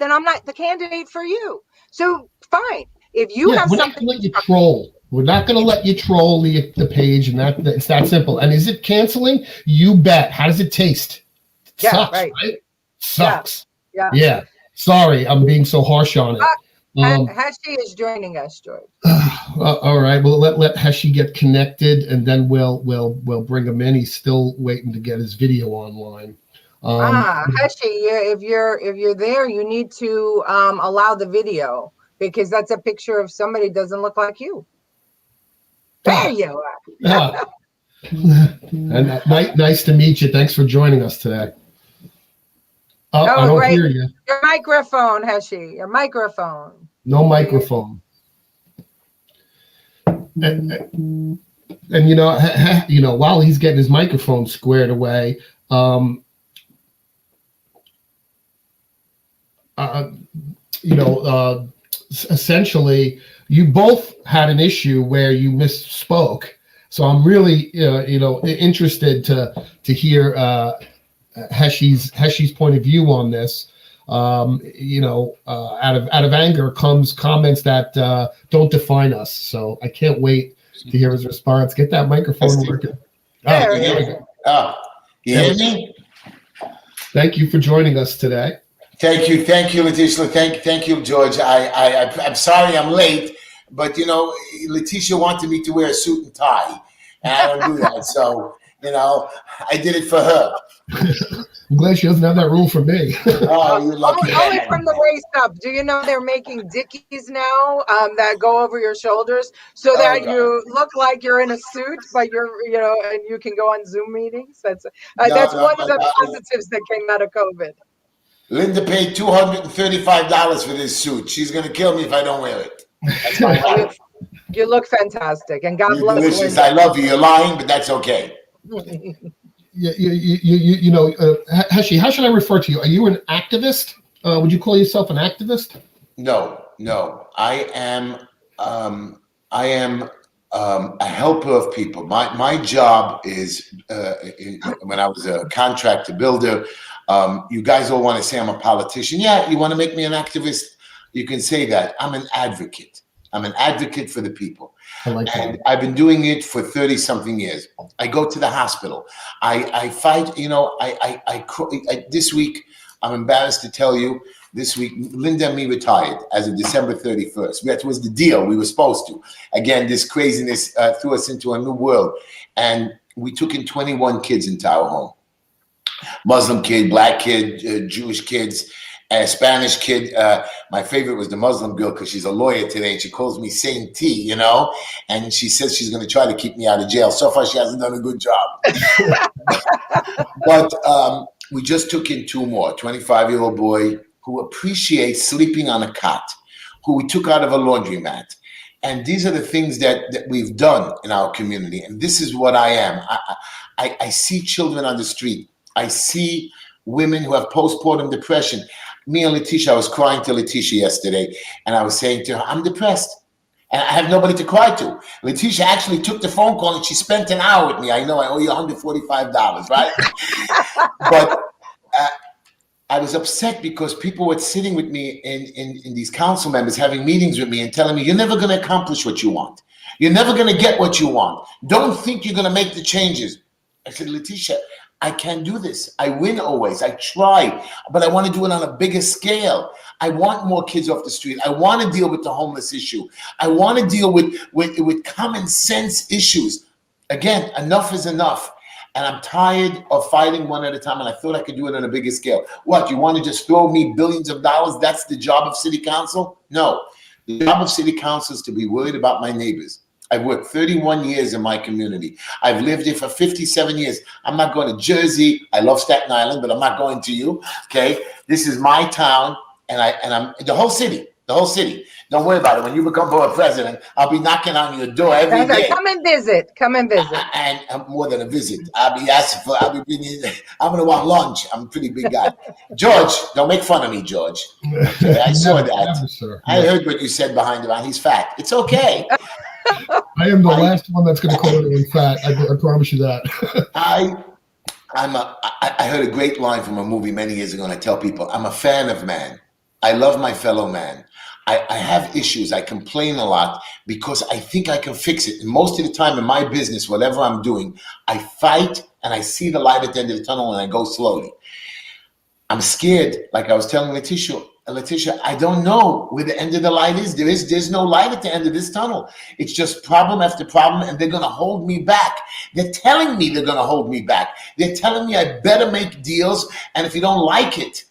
[SPEAKER 2] I'm not the candidate for you. So fine. If you have
[SPEAKER 1] we're
[SPEAKER 2] something,
[SPEAKER 1] not going to let you troll. We're not going to let you troll the page, and it's that simple. And is it canceling? You bet. How does it taste? It sucks, right? Sucks. Yeah. Sorry, I'm being so harsh on it.
[SPEAKER 2] Heshi is joining us, George.
[SPEAKER 1] All right. Well, let Heshi get connected, and then we'll bring him in. He's still waiting to get his video online.
[SPEAKER 2] Heshi, if you're there, you need to allow the video, because that's a picture of somebody doesn't look like you. There you are.
[SPEAKER 1] And nice to meet you. Thanks for joining us today. I don't hear you.
[SPEAKER 2] Your microphone, Heshi. Your microphone.
[SPEAKER 1] No microphone. And while he's getting his microphone squared away, essentially, you both had an issue where you misspoke. So I'm really, interested to hear Heshi's point of view on this. Out of anger comes comments that don't define us. So I can't wait to hear his response. Get that microphone working.
[SPEAKER 2] There we go.
[SPEAKER 3] You hear me?
[SPEAKER 1] Thank you for joining us today.
[SPEAKER 3] Thank you, Letitia. Thank you, George. I'm sorry I'm late, but Letitia wanted me to wear a suit and tie, and I don't do that. So I did it for her.
[SPEAKER 1] I'm glad she doesn't have that rule for me.
[SPEAKER 3] Oh, you're lucky.
[SPEAKER 2] Only from the waist up. Do you know they're making Dickies now that go over your shoulders so that you look like you're in a suit, but and you can go on Zoom meetings? That's one of the positives that came out of COVID.
[SPEAKER 3] Linda paid $235 for this suit. She's gonna kill me if I don't wear it. That's my wife.
[SPEAKER 2] You look fantastic, and God bless you.
[SPEAKER 3] Delicious. I love you. You're lying, but that's okay.
[SPEAKER 1] Heshi, how should I refer to you? Are you an activist? Would you call yourself an activist?
[SPEAKER 3] No. I am a helper of people. My job is when I was a contractor builder. You guys all want to say I'm a politician. Yeah, you want to make me an activist? You can say that. I'm an advocate. I'm an advocate for the people. And I've been doing it for 30-something years. I go to the hospital. I fight, this week, I'm embarrassed to tell you, this week, Linda and me retired as of December 31st. That was the deal. We were supposed to. Again, this craziness threw us into a new world. And we took in 21 kids into our home. Muslim kid, black kid, Jewish kids, a Spanish kid. My favorite was the Muslim girl because she's a lawyer today and she calls me Saint T, and she says she's going to try to keep me out of jail. So far, she hasn't done a good job. But we just took in 2 more, 25-year-old boy who appreciates sleeping on a cot, who we took out of a laundromat. And these are the things that we've done in our community. And this is what I am. I see children on the street. I see women who have postpartum depression. Me and Letitia, I was crying to Letitia yesterday, and I was saying to her, I'm depressed, and I have nobody to cry to. Letitia actually took the phone call, and she spent an hour with me. I know I owe you $145, right? But I was upset because people were sitting with me in these council members, having meetings with me and telling me, you're never going to accomplish what you want. You're never going to get what you want. Don't think you're going to make the changes. I said, Letitia, I can't do this. I win always. I try, but I want to do it on a bigger scale. I want more kids off the street. I want to deal with the homeless issue. I want to deal with common sense issues. Again, enough is enough. And I'm tired of fighting one at a time, and I thought I could do it on a bigger scale. What, you want to just throw me billions of dollars? That's the job of city council? No. The job of city council is to be worried about my neighbors. I've worked 31 years in my community. I've lived here for 57 years. I'm not going to Jersey. I love Staten Island, but I'm not going to you. Okay, this is my town, and I'm the whole city. Don't worry about it. When you become board president, I'll be knocking on your door every day.
[SPEAKER 2] Come and visit.
[SPEAKER 3] And more than a visit. I'll be asking for. I'm going to want lunch. I'm a pretty big guy. George, don't make fun of me, George. Okay, I saw that.
[SPEAKER 1] Never,
[SPEAKER 3] I heard what you said behind the line. He's fat. It's okay.
[SPEAKER 1] I am the last one that's going to call anyone fat. I promise you that.
[SPEAKER 3] I heard a great line from a movie many years ago, and I tell people, I'm a fan of man. I love my fellow man. I have issues. I complain a lot because I think I can fix it. And most of the time in my business, whatever I'm doing, I fight and I see the light at the end of the tunnel and I go slowly. I'm scared, like I was telling Letitia, I don't know where the end of the light is. There's no light at the end of this tunnel. It's just problem after problem, and they're going to hold me back. They're telling me they're going to hold me back. They're telling me I better make deals, and if you don't like it,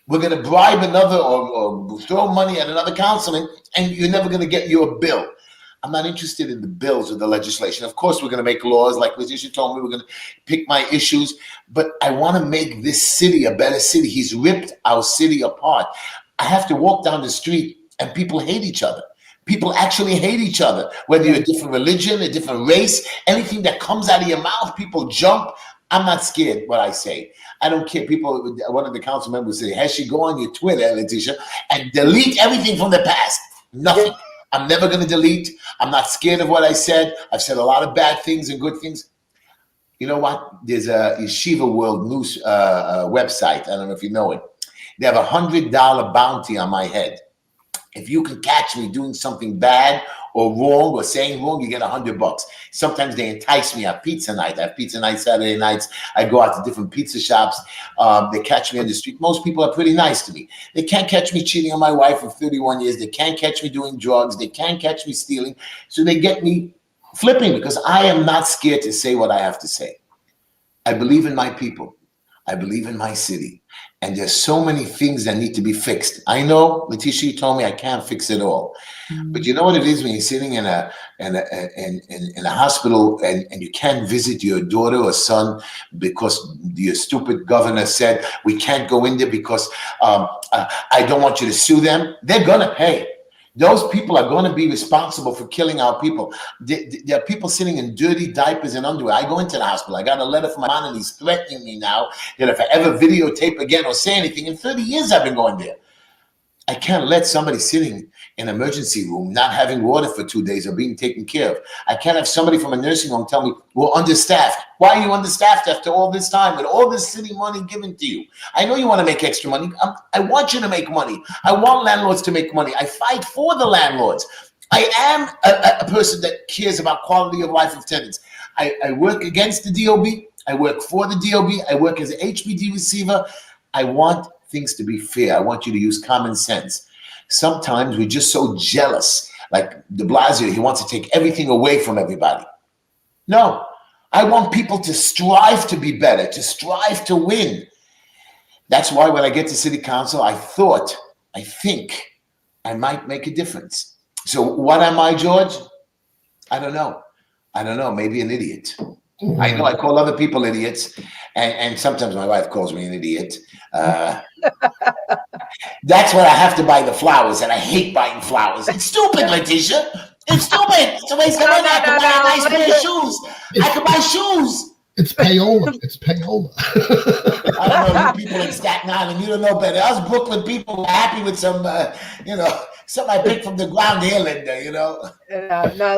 [SPEAKER 3] we're going to bribe another or throw money at another councilman, and you're never going to get your bill. I'm not interested in the bills or the legislation. Of course, we're going to make laws. Like Letitia told me, we're going to pick my issues. But I want to make this city a better city. He's ripped our city apart. I have to walk down the street and people hate each other. People actually hate each other. Whether you're a different religion, a different race, anything that comes out of your mouth, people jump. I'm not scared what I say. I don't care. People, one of the council members say, Heshi, go on your Twitter, Letitia, and delete everything from the past. Nothing. I'm never going to delete. I'm not scared of what I said. I've said a lot of bad things and good things. You know what? There's a Yeshiva World News website. I don't know if you know it. They have $100 bounty on my head. If you can catch me doing something bad or wrong or saying wrong, you get $100. Sometimes they entice me at pizza night. I have pizza night Saturday nights. I go out to different pizza shops. They catch me on the street. Most people are pretty nice to me. They can't catch me cheating on my wife for 31 years. They can't catch me doing drugs. They can't catch me stealing. So they get me flipping because I am not scared to say what I have to say. I believe in my people. I believe in my city. And there's so many things that need to be fixed. I know, Letitia, you told me I can't fix it all. But you know what it is when you're sitting in a hospital and you can't visit your daughter or son because your stupid governor said we can't go in there because I don't want you to sue them. They're gonna pay. Those people are going to be responsible for killing our people. There are people sitting in dirty diapers and underwear. I go into the hospital. I got a letter from my man, and he's threatening me now that if I ever videotape again or say anything, in 30 years I've been going there. I can't let somebody sitting in an emergency room not having water for 2 days or being taken care of. I can't have somebody from a nursing home tell me, we're understaffed. Why are you understaffed after all this time with all this city money given to you? I know you want to make extra money. I want you to make money. I want landlords to make money. I fight for the landlords. I am a person that cares about quality of life of tenants. I work against the DOB. I work for the DOB. I work as an HBD receiver. I want things to be fair. I want you to use common sense. Sometimes we're just so jealous. Like de Blasio, he wants to take everything away from everybody. No, I want people to strive to be better, to strive to win. That's why when I get to city council, I think I might make a difference. So what am I, George? I don't know. Maybe an idiot. I know I call other people idiots, and sometimes my wife calls me an idiot. That's where I have to buy the flowers, and I hate buying flowers. It's stupid, Letitia. It's stupid. It's a waste of money. I could buy a nice pair of shoes. I could buy shoes.
[SPEAKER 1] It's payola. It's payola.
[SPEAKER 3] I don't know, you people in Staten Island, you don't know better. Us Brooklyn people are happy with some, something I picked from the ground here, Linda,
[SPEAKER 2] No,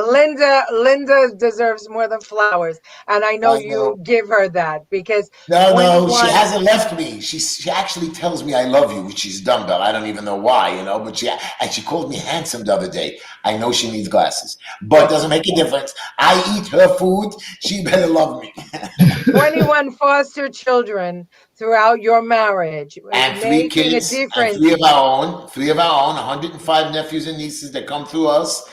[SPEAKER 2] Linda deserves more than flowers. And I know you give her that because
[SPEAKER 3] No, she hasn't left me. She actually tells me I love you, which is dumb, Belle. I don't even know why, but she called me handsome the other day. I know she needs glasses, but it doesn't make a difference. I eat her food. She better love me.
[SPEAKER 2] 21 foster children throughout your marriage.
[SPEAKER 3] And 3 kids, and 3 of our own, 105 nephews and nieces that come through us.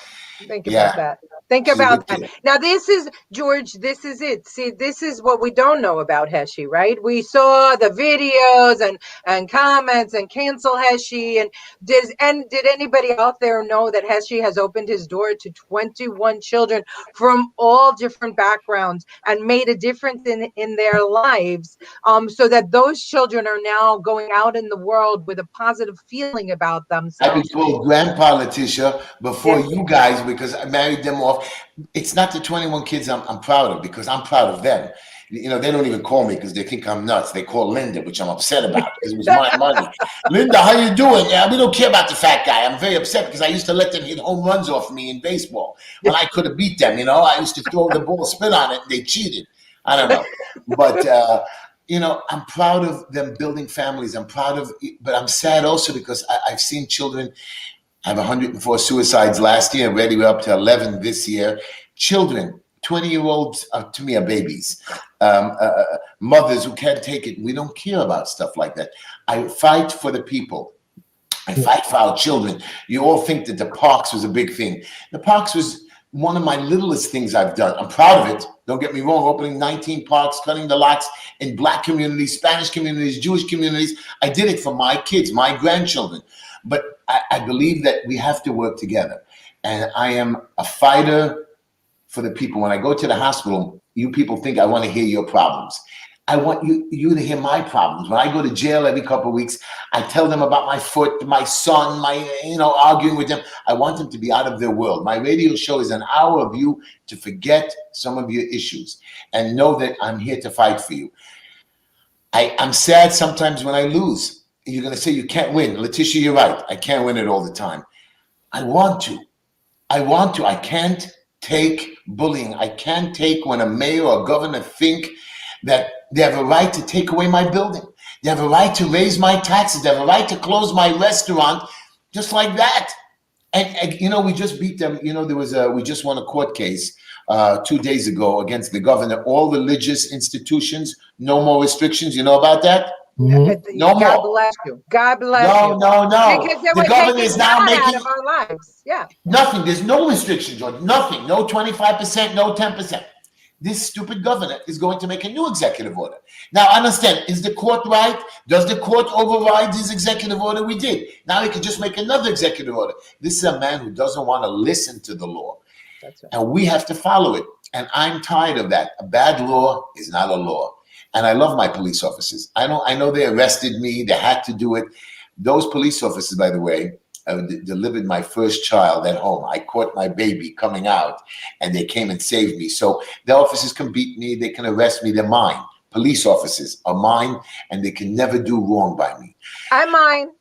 [SPEAKER 2] Think about that. Think about that. Now, this is, George, this is it. See, this is what we don't know about Heshi, right? We saw the videos and comments and cancel Heshi. And did anybody out there know that Heshi has opened his door to 21 children from all different backgrounds and made a difference in their lives, so that those children are now going out in the world with a positive feeling about themselves?
[SPEAKER 3] I was called Grandpa, Letitia, before you guys, because I married them off. It's not the 21 kids I'm proud of, because I'm proud of them. They don't even call me because they think I'm nuts. They call Linda, which I'm upset about because it was my money. Linda, how you doing? Yeah, we don't care about the fat guy. I'm very upset because I used to let them hit home runs off me in baseball when I could have beat them. I used to throw the ball, spin on it, and they cheated. I don't know. But, I'm proud of them building families. But I'm sad also because I've seen children. I have 104 suicides last year. Already we're up to 11 this year. Children, 20-year-olds to me are babies. Mothers who can't take it. We don't care about stuff like that. I fight for the people. I fight for our children. You all think that the parks was a big thing. The parks was one of my littlest things I've done. I'm proud of it. Don't get me wrong. Opening 19 parks, cutting the lots in Black communities, Spanish communities, Jewish communities. I did it for my kids, my grandchildren. But I believe that we have to work together. And I am a fighter for the people. When I go to the hospital, you people think I want to hear your problems. I want you to hear my problems. When I go to jail every couple of weeks, I tell them about my foot, my son, arguing with them. I want them to be out of their world. My radio show is an hour of you to forget some of your issues and know that I'm here to fight for you. I'm sad sometimes when I lose. You're going to say you can't win. Letitia, you're right. I can't win it all the time. I want to. I can't take bullying. I can't take when a mayor or governor think that they have a right to take away my building. They have a right to raise my taxes. They have a right to close my restaurant just like that. And we just beat them. There was we just won a court case 2 days ago against the governor. All religious institutions, no more restrictions. You know about that? No
[SPEAKER 2] God
[SPEAKER 3] more.
[SPEAKER 2] bless you. God bless you.
[SPEAKER 3] No.
[SPEAKER 2] Because they
[SPEAKER 3] The
[SPEAKER 2] were
[SPEAKER 3] governor
[SPEAKER 2] taking
[SPEAKER 3] is now
[SPEAKER 2] God out
[SPEAKER 3] making
[SPEAKER 2] of our lives. Yeah.
[SPEAKER 3] nothing. There's no restrictions, George. Nothing. No 25%, no 10%. This stupid governor is going to make a new executive order. Now, understand, is the court right? Does the court override this executive order? We did. Now he can just make another executive order. This is a man who doesn't want to listen to the law.
[SPEAKER 2] That's right.
[SPEAKER 3] And we have to follow it. And I'm tired of that. A bad law is not a law. And I love my police officers. I know they arrested me. They had to do it. Those police officers, by the way, delivered my first child at home. I caught my baby coming out, and they came and saved me. So the officers can beat me. They can arrest me. They're mine. Police officers are mine, and they can never do wrong by me.
[SPEAKER 2] I'm mine.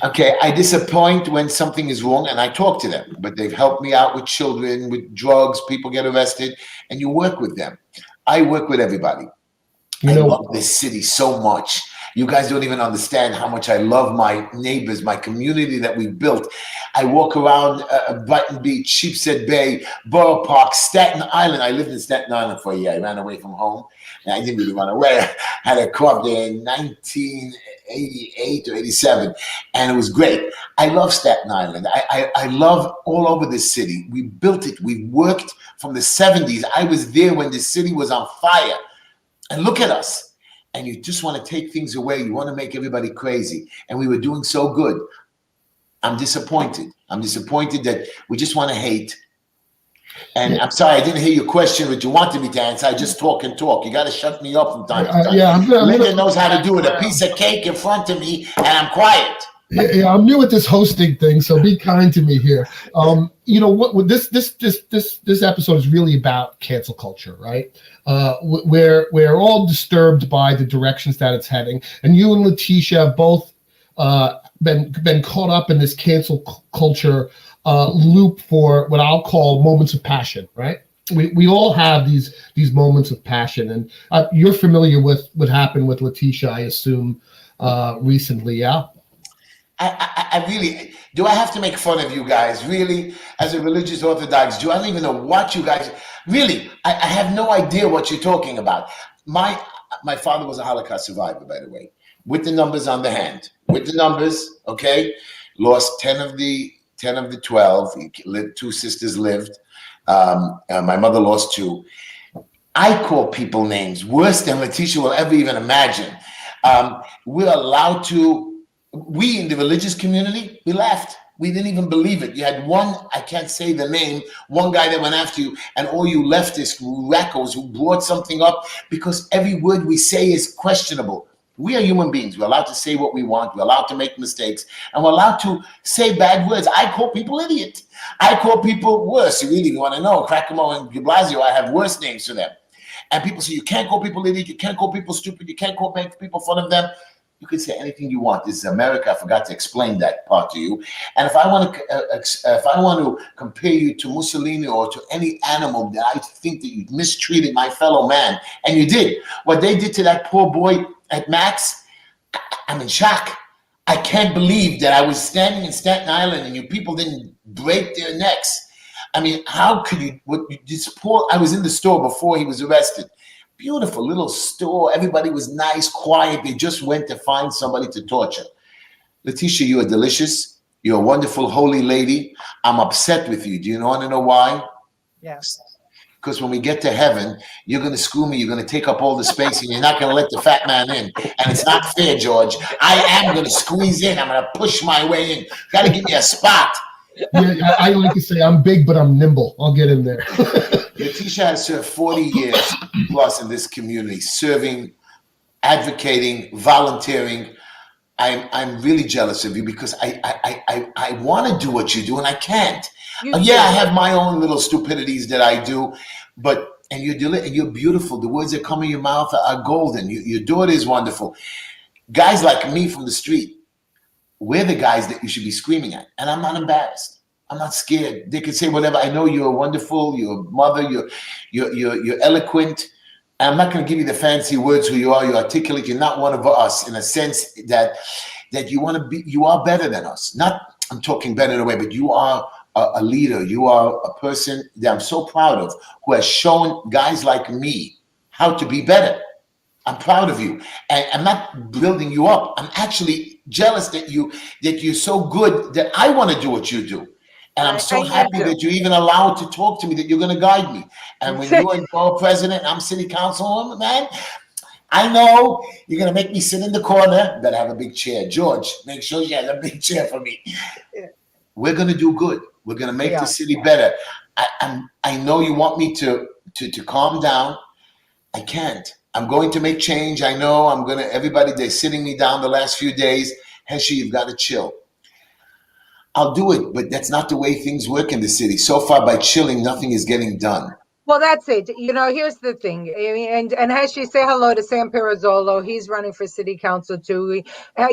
[SPEAKER 3] Okay, I disappoint when something is wrong, and I talk to them. But they've helped me out with children, with drugs. People get arrested, and you work with them. I work with everybody. I love this city so much. You guys don't even understand how much I love my neighbors, my community that we built. I walk around Brighton Beach, Sheepshead Bay, Borough Park, Staten Island. I lived in Staten Island for a year. I ran away from home. And I didn't really run away. I had a car there in 1988 or 87, and it was great. I love Staten Island. I love all over this city. We built it. We worked from the 70s. I was there when the city was on fire. And look at us. And you just want to take things away. You want to make everybody crazy. And we were doing so good. I'm disappointed. I'm disappointed that we just want to hate. And I'm sorry, I didn't hear your question, but you wanted me to answer. I just talk and talk. You got to shut me up from time to time. Linda knows how to do it. A piece of cake in front of me, and I'm quiet.
[SPEAKER 1] Yeah, I'm new at this hosting thing, so be kind to me here. What this episode is really about cancel culture, right? We're all disturbed by the directions that it's heading, and you and Letitia have both been caught up in this cancel culture loop for what I'll call moments of passion, right? We all have these moments of passion, and you're familiar with what happened with Letitia, I assume, recently, yeah?
[SPEAKER 3] I really, do I have to make fun of you guys? Really, as a religious Orthodox Jew, I don't even know what you guys, really, I have no idea what you're talking about. My father was a Holocaust survivor, by the way, with the numbers on the hand, with the numbers, okay? Lost 10 of the 12, two sisters lived. My mother lost 2. I call people names worse than Letitia will ever even imagine. We're allowed to, we in the religious community, we laughed. We didn't even believe it. You had one, I can't say the name, one guy that went after you, and all you leftists, wackos who brought something up, because every word we say is questionable. We are human beings. We're allowed to say what we want. We're allowed to make mistakes, and we're allowed to say bad words. I call people idiot. I call people worse. You really want to know, Cracamo and de Blasio, I have worse names for them. And people say, you can't call people idiot. You can't call people stupid. You can't make people fun of them. You can say anything you want. This is America. I forgot to explain that part to you. And if I want to compare you to Mussolini or to any animal that I think that you mistreated my fellow man, and you did, what they did to that poor boy at Max, I'm in shock. I can't believe that I was standing in Staten Island and you people didn't break their necks. I mean, how could you? I was in the store before he was arrested. Beautiful little store. Everybody was nice, quiet. They just went to find somebody to torture. Letitia, you are delicious. You're a wonderful, holy lady. I'm upset with you. Do you want to know why?
[SPEAKER 2] Yes.
[SPEAKER 3] Because when we get to heaven, you're going to screw me. You're going to take up all the space, and you're not going to let the fat man in. And it's not fair, George. I am going to squeeze in. I'm going to push my way in. Got to give me a spot.
[SPEAKER 1] Yeah, I like to say I'm big, but I'm nimble. I'll get in there.
[SPEAKER 3] Letitia has served 40 years plus in this community, serving, advocating, volunteering. I'm really jealous of you because I want to do what you do and I can't. I have my own little stupidities that I do, and you're beautiful. The words that come in your mouth are golden. Your daughter is wonderful. Guys like me from the street, we're the guys that you should be screaming at, and I'm not embarrassed. I'm not scared. They can say whatever. I know you're wonderful. You're a mother. You're eloquent. I'm not going to give you the fancy words who you are. You're articulate. You're not one of us in a sense that you want to be. You are better than us. Not I'm talking better in a way, but you are a leader. You are a person that I'm so proud of, who has shown guys like me how to be better. I'm proud of you, and I'm not building you up. I'm actually jealous that you're so good that I want to do what you do. And I'm so happy that you even allow it to talk to me, that you're going to guide me. And when you are borough president, I'm city councilwoman, man, I know you're going to make me sit in the corner. Better have a big chair. George, make sure you have a big chair for me. We're going to do good. We're going to make the city better. I know you want me to calm down. I can't. I'm going to make change. I know everybody, they're sitting me down the last few days. Heshi, you've got to chill. I'll do it, but that's not the way things work in the city. So far, by chilling, nothing is getting done.
[SPEAKER 2] Well, that's it. Here's the thing. I mean, and Heshi, say hello to Sam Pirazzolo. He's running for city council too.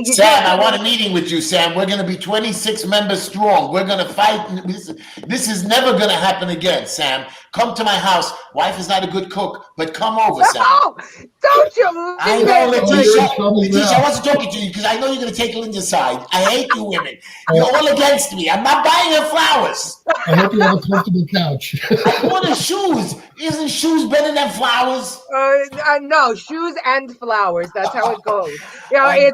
[SPEAKER 3] Sam, I want a meeting with you, Sam. We're going to be 26 members strong. We're going to fight. This is never going to happen again, Sam. Come to my house. Wife is not a good cook, but come over, Sam.
[SPEAKER 2] Oh, don't you?
[SPEAKER 3] I know, Letitia, I wasn't talking to you because I know you're going to take Linda's side. I hate you women. You're all against me. I'm not buying her flowers.
[SPEAKER 1] I hope you have a comfortable couch.
[SPEAKER 3] I want her shoes. Isn't shoes better than flowers?
[SPEAKER 2] No, shoes and flowers. That's how it goes. You know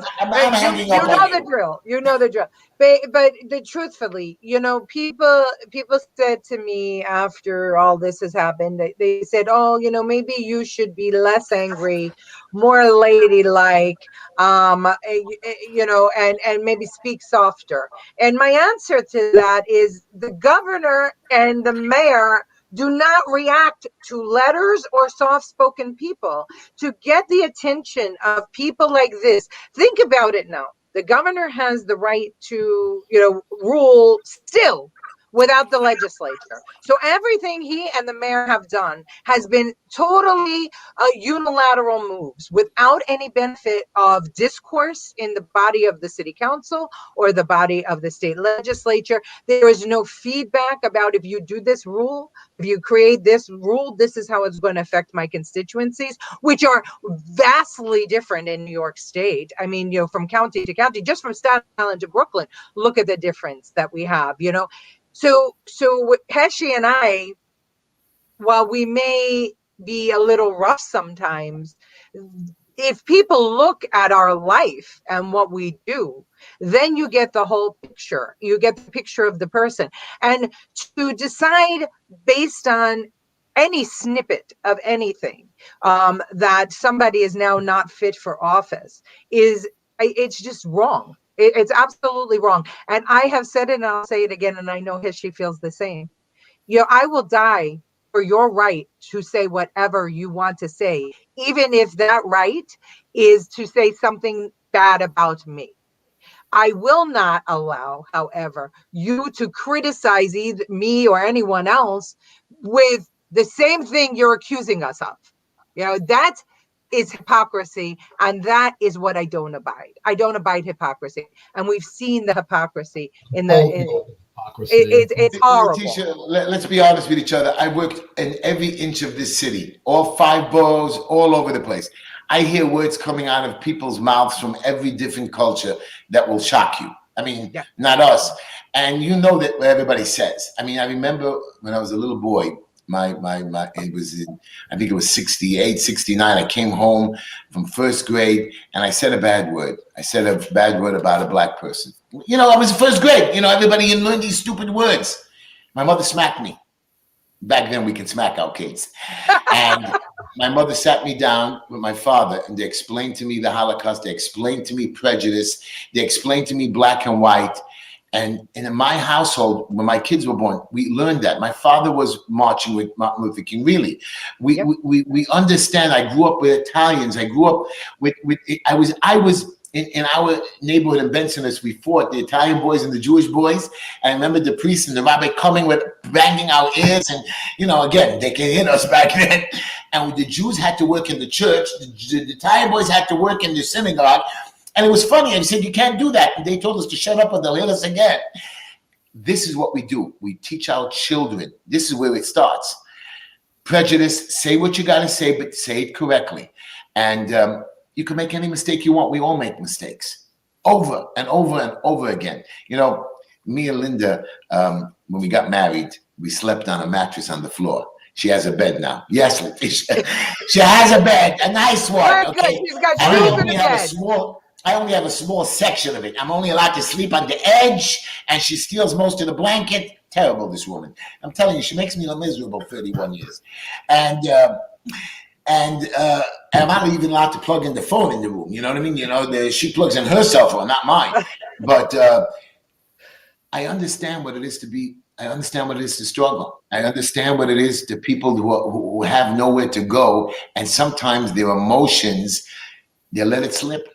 [SPEAKER 2] the drill. You know the drill. But truthfully, people said to me after all this has happened, they said, oh, maybe you should be less angry, more ladylike, and maybe speak softer. And my answer to that is the governor and the mayor do not react to letters or soft-spoken people to get the attention of people like this. Think about it now. The governor has the right to, rule still without the legislature. So everything he and the mayor have done has been totally unilateral moves without any benefit of discourse in the body of the city council or the body of the state legislature. There is no feedback about if you do this rule, if you create this rule, this is how it's going to affect my constituencies, which are vastly different in New York State. I mean, from county to county, just from Staten Island to Brooklyn, look at the difference that we have, So Heshi and I, while we may be a little rough sometimes, if people look at our life and what we do, then you get the whole picture. You get the picture of the person. And to decide based on any snippet of anything that somebody is now not fit for office it's just wrong. It's absolutely wrong. And I have said it and I'll say it again, and I know Heshi feels the same. I will die for your right to say whatever you want to say, even if that right is to say something bad about me. I will not allow, however, you to criticize either me or anyone else with the same thing you're accusing us of. That is hypocrisy, and that is what I don't abide. I don't abide hypocrisy, and we've seen the hypocrisy in the. It's horrible.
[SPEAKER 3] Letitia, let's be honest with each other. I worked in every inch of this city, all 5 boroughs, all over the place. I hear words coming out of people's mouths from every different culture that will shock you. I mean, not us. And you know that what everybody says. I mean, I remember when I was a little boy. It was I think it was 68, 69. I came home from first grade and I said a bad word. I said a bad word about a black person. I was in first grade. Everybody learned these stupid words. My mother smacked me. Back then we could smack our kids. And my mother sat me down with my father and they explained to me the Holocaust. They explained to me prejudice. They explained to me black and white. And in my household, when my kids were born, we learned that. My father was marching with Martin Luther King. Really, we understand. I grew up with Italians. I grew up with I was in our neighborhood in Benson as we fought the Italian boys and the Jewish boys. I remember the priest and the rabbi coming with banging our ears, and again they can hit us back then. And the Jews had to work in the church. The Italian boys had to work in the synagogue. And it was funny. I said, you can't do that. And they told us to shut up or they'll hit us again. This is what we do. We teach our children. This is where it starts. Prejudice, say what you got to say, but say it correctly. And you can make any mistake you want. We all make mistakes over and over and over again. me and Linda, when we got married, we slept on a mattress on the floor. She has a bed now. Yes, Letitia. She has a bed, a nice one. Okay.
[SPEAKER 2] She's got
[SPEAKER 3] And
[SPEAKER 2] shoes in the bed.
[SPEAKER 3] I only have a small section of it. I'm only allowed to sleep on the edge, and she steals most of the blanket. Terrible, this woman. I'm telling you, she makes me miserable 31 years. And I'm not even allowed to plug in the phone in the room. You know what I mean? You know, she plugs in her cell phone, not mine. But I understand what it is to be. I understand what it is to struggle. I understand what it is to people who have nowhere to go. And sometimes their emotions, they let it slip.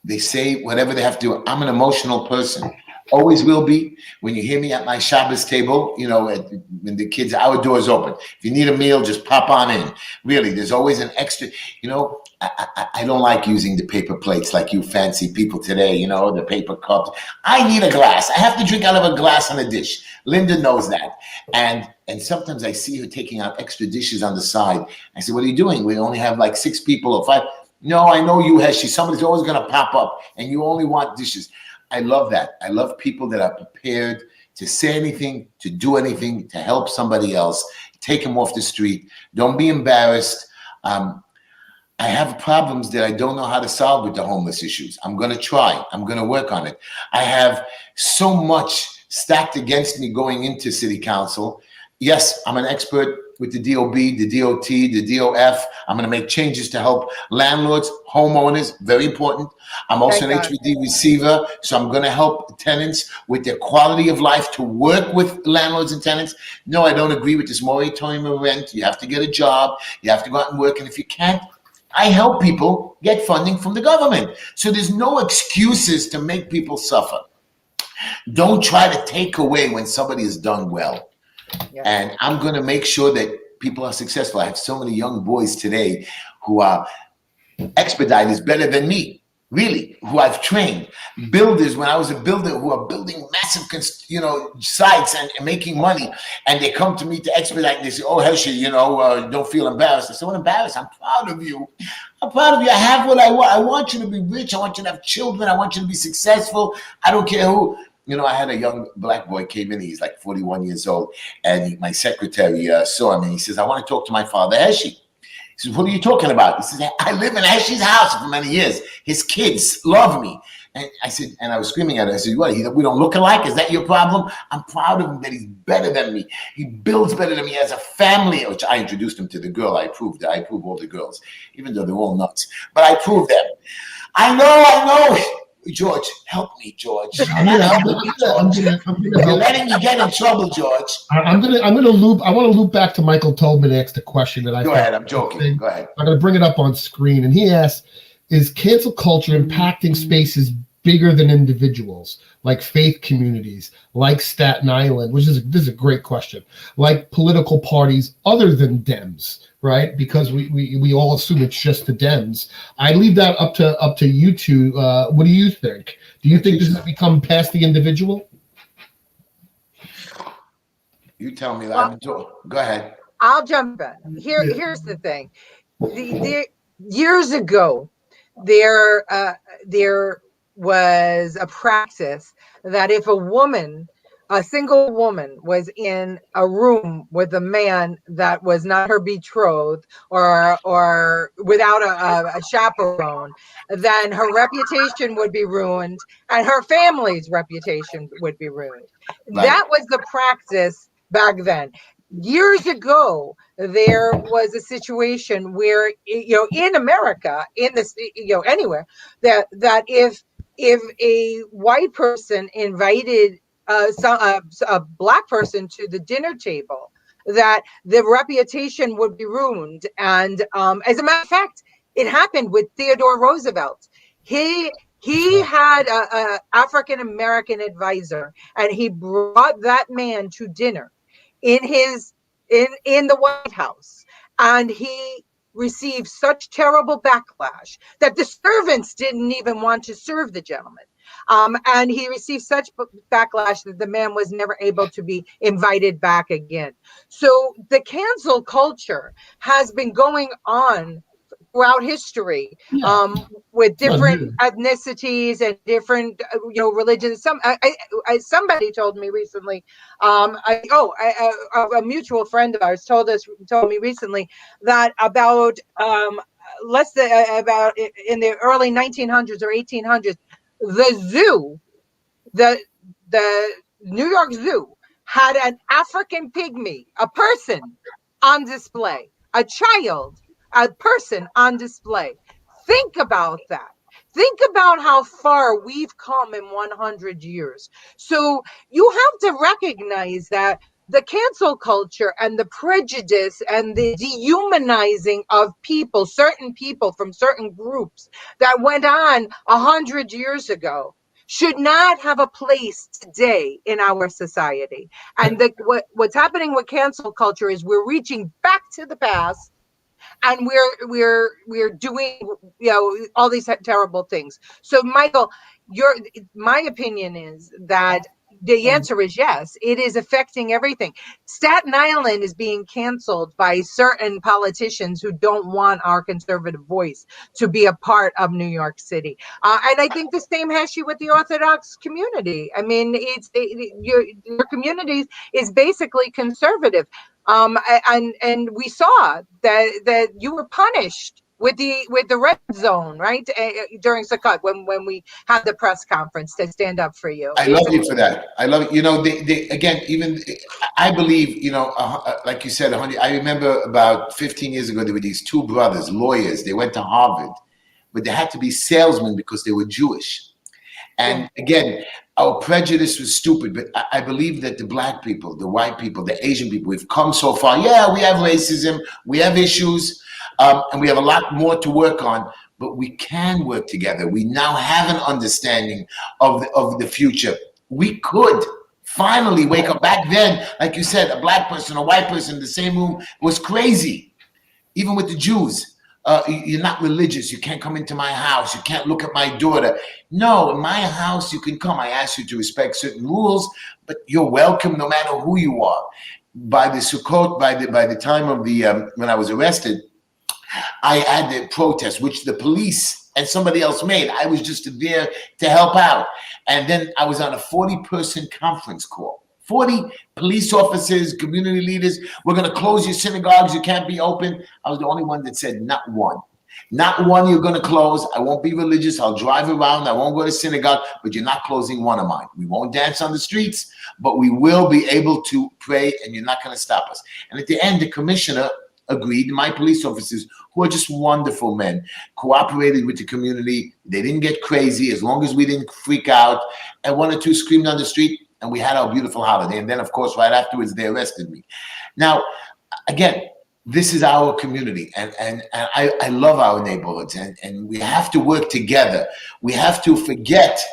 [SPEAKER 3] They say whatever they have to do. I'm an emotional person. Always will be. When you hear me at my Shabbos table, you know, when the kids, our door's open. If you need a meal, just pop on in. Really, there's always an extra, you know, I don't like using the paper plates like you fancy people today, you know, the paper cups. I need a glass. I have to drink out of a glass on a dish. Linda knows that. And sometimes I see her taking out extra dishes on the side. I say, what are you doing? We only have like 6 people or 5. No, I know you, Heshi. Somebody's always going to pop up and you only want dishes. I love that. I love people that are prepared to say anything, to do anything, to help somebody else, take them off the street. Don't be embarrassed. I have problems that I don't know how to solve with the homeless issues. I'm going to try. I'm going to work on it. I have so much stacked against me going into city council. Yes, I'm an expert with the DOB, the DOT, the DOF. I'm going to make changes to help landlords, homeowners, very important. I'm also an HVD receiver, so I'm going to help tenants with their quality of life to work with landlords and tenants. No, I don't agree with this moratorium of rent. You have to get a job. You have to go out and work. And if you can't, I help people get funding from the government. So there's no excuses to make people suffer. Don't try to take away when somebody has done well. Yeah. And I'm going to make sure that people are successful. I have so many young boys today who are expediters better than me, really, who I've trained. Builders, when I was a builder, who are building massive, sites and making money. And they come to me to expedite and they say, oh, Hershey, don't feel embarrassed. I said, well, embarrassed. I'm proud of you. I'm proud of you. I have what I want. I want you to be rich. I want you to have children. I want you to be successful. I don't care who. I had a young black boy came in. He's like 41 years old. And my secretary saw him and he says, I want to talk to my father, Hershey. He says, what are you talking about? He says, I live in Hershey's house for many years. His kids love me. And I said, and I was screaming at him. I said, what? We don't look alike? Is that your problem? I'm proud of him that he's better than me. He builds better than me as a family, which I introduced him to the girl. I approve all the girls, even though they're all nuts. But I prove them. I know. George, help me, George. You're letting me get in trouble, George.
[SPEAKER 1] I want to loop back to Michael Tobin and ask the question that I
[SPEAKER 3] Go ahead, I'm joking. Go ahead.
[SPEAKER 1] I'm going to bring it up on screen. And he asks, is cancel culture impacting spaces bigger than individuals, like faith communities, like Staten Island, this is a great question, like political parties other than Dems, right? Because we all assume it's just the Dems. I leave that up to you two. What do you think? Do you think this has become past the individual?
[SPEAKER 3] You tell me that. Go ahead.
[SPEAKER 2] I'll jump in. Here's the thing. Years ago, there was a practice that if a single woman was in a room with a man that was not her betrothed or without a chaperone, then her reputation would be ruined and her family's reputation would be ruined. Right. That was the practice back then. Years ago, there was a situation where, in America, anywhere, that if a white person invited a black person to the dinner table, that the reputation would be ruined. And as a matter of fact, it happened with Theodore Roosevelt. He had a African American advisor, and he brought that man to dinner in the White House, and he received such terrible backlash that the servants didn't even want to serve the gentleman. And he received such backlash that the man was never able to be invited back again. So the cancel culture has been going on throughout history,
[SPEAKER 1] Yeah.
[SPEAKER 2] with different
[SPEAKER 1] good.
[SPEAKER 2] ethnicities and different, religions. Somebody told me recently, a mutual friend of ours told me recently that about about in the early 1900s or 1800s, the the New York Zoo had an African pygmy, a person on display, a person on display. Think about that. Think about how far we've come in 100 years. So you have to recognize that the cancel culture and the prejudice and the dehumanizing of people, certain people from certain groups that went on 100 years ago, should not have a place today in our society. And what's happening with cancel culture is we're reaching back to the past, and we're doing, all these terrible things. So Michael, my opinion is that the answer is yes, it is affecting everything. Staten Island is being canceled by certain politicians who don't want our conservative voice to be a part of New York City. And I think the same has you with the Orthodox community. I mean, your community is basically conservative. And we saw that you were punished with the red zone, right? During Sukkot, when we had the press conference to stand up for you.
[SPEAKER 3] I love you for that. I love it. They again, even I believe, like you said, 100. I remember about 15 years ago, there were these two brothers, lawyers. They went to Harvard, but they had to be salesmen because they were Jewish. And again, our prejudice was stupid, but I believe that the black people, the white people, the Asian people, we've come so far. Yeah, we have racism, we have issues, and we have a lot more to work on, but we can work together. We now have an understanding of the future. We could finally wake up. Back then, like you said, a black person, a white person in the same room was crazy. Even with the Jews. You're not religious. You can't come into my house. You can't look at my daughter. No, in my house, you can come. I ask you to respect certain rules, but you're welcome no matter who you are. By the Sukkot, by the time of the, when I was arrested, I had the protest, which the police and somebody else made. I was just there to help out. And then I was on a 40-person conference call. 40 police officers, community leaders, we're going to close your synagogues, you can't be open. I was the only one that said, not one. Not one you're going to close. I won't be religious. I'll drive around. I won't go to synagogue, but you're not closing one of mine. We won't dance on the streets, but we will be able to pray, and you're not going to stop us. And at the end, the commissioner agreed. My police officers, who are just wonderful men, cooperated with the community. They didn't get crazy as long as we didn't freak out. And one or two screamed on the street, and we had our beautiful holiday. And then, of course, right afterwards, they arrested me. Now, again, this is our community, and I love our neighborhoods, and we have to work together. We have to forget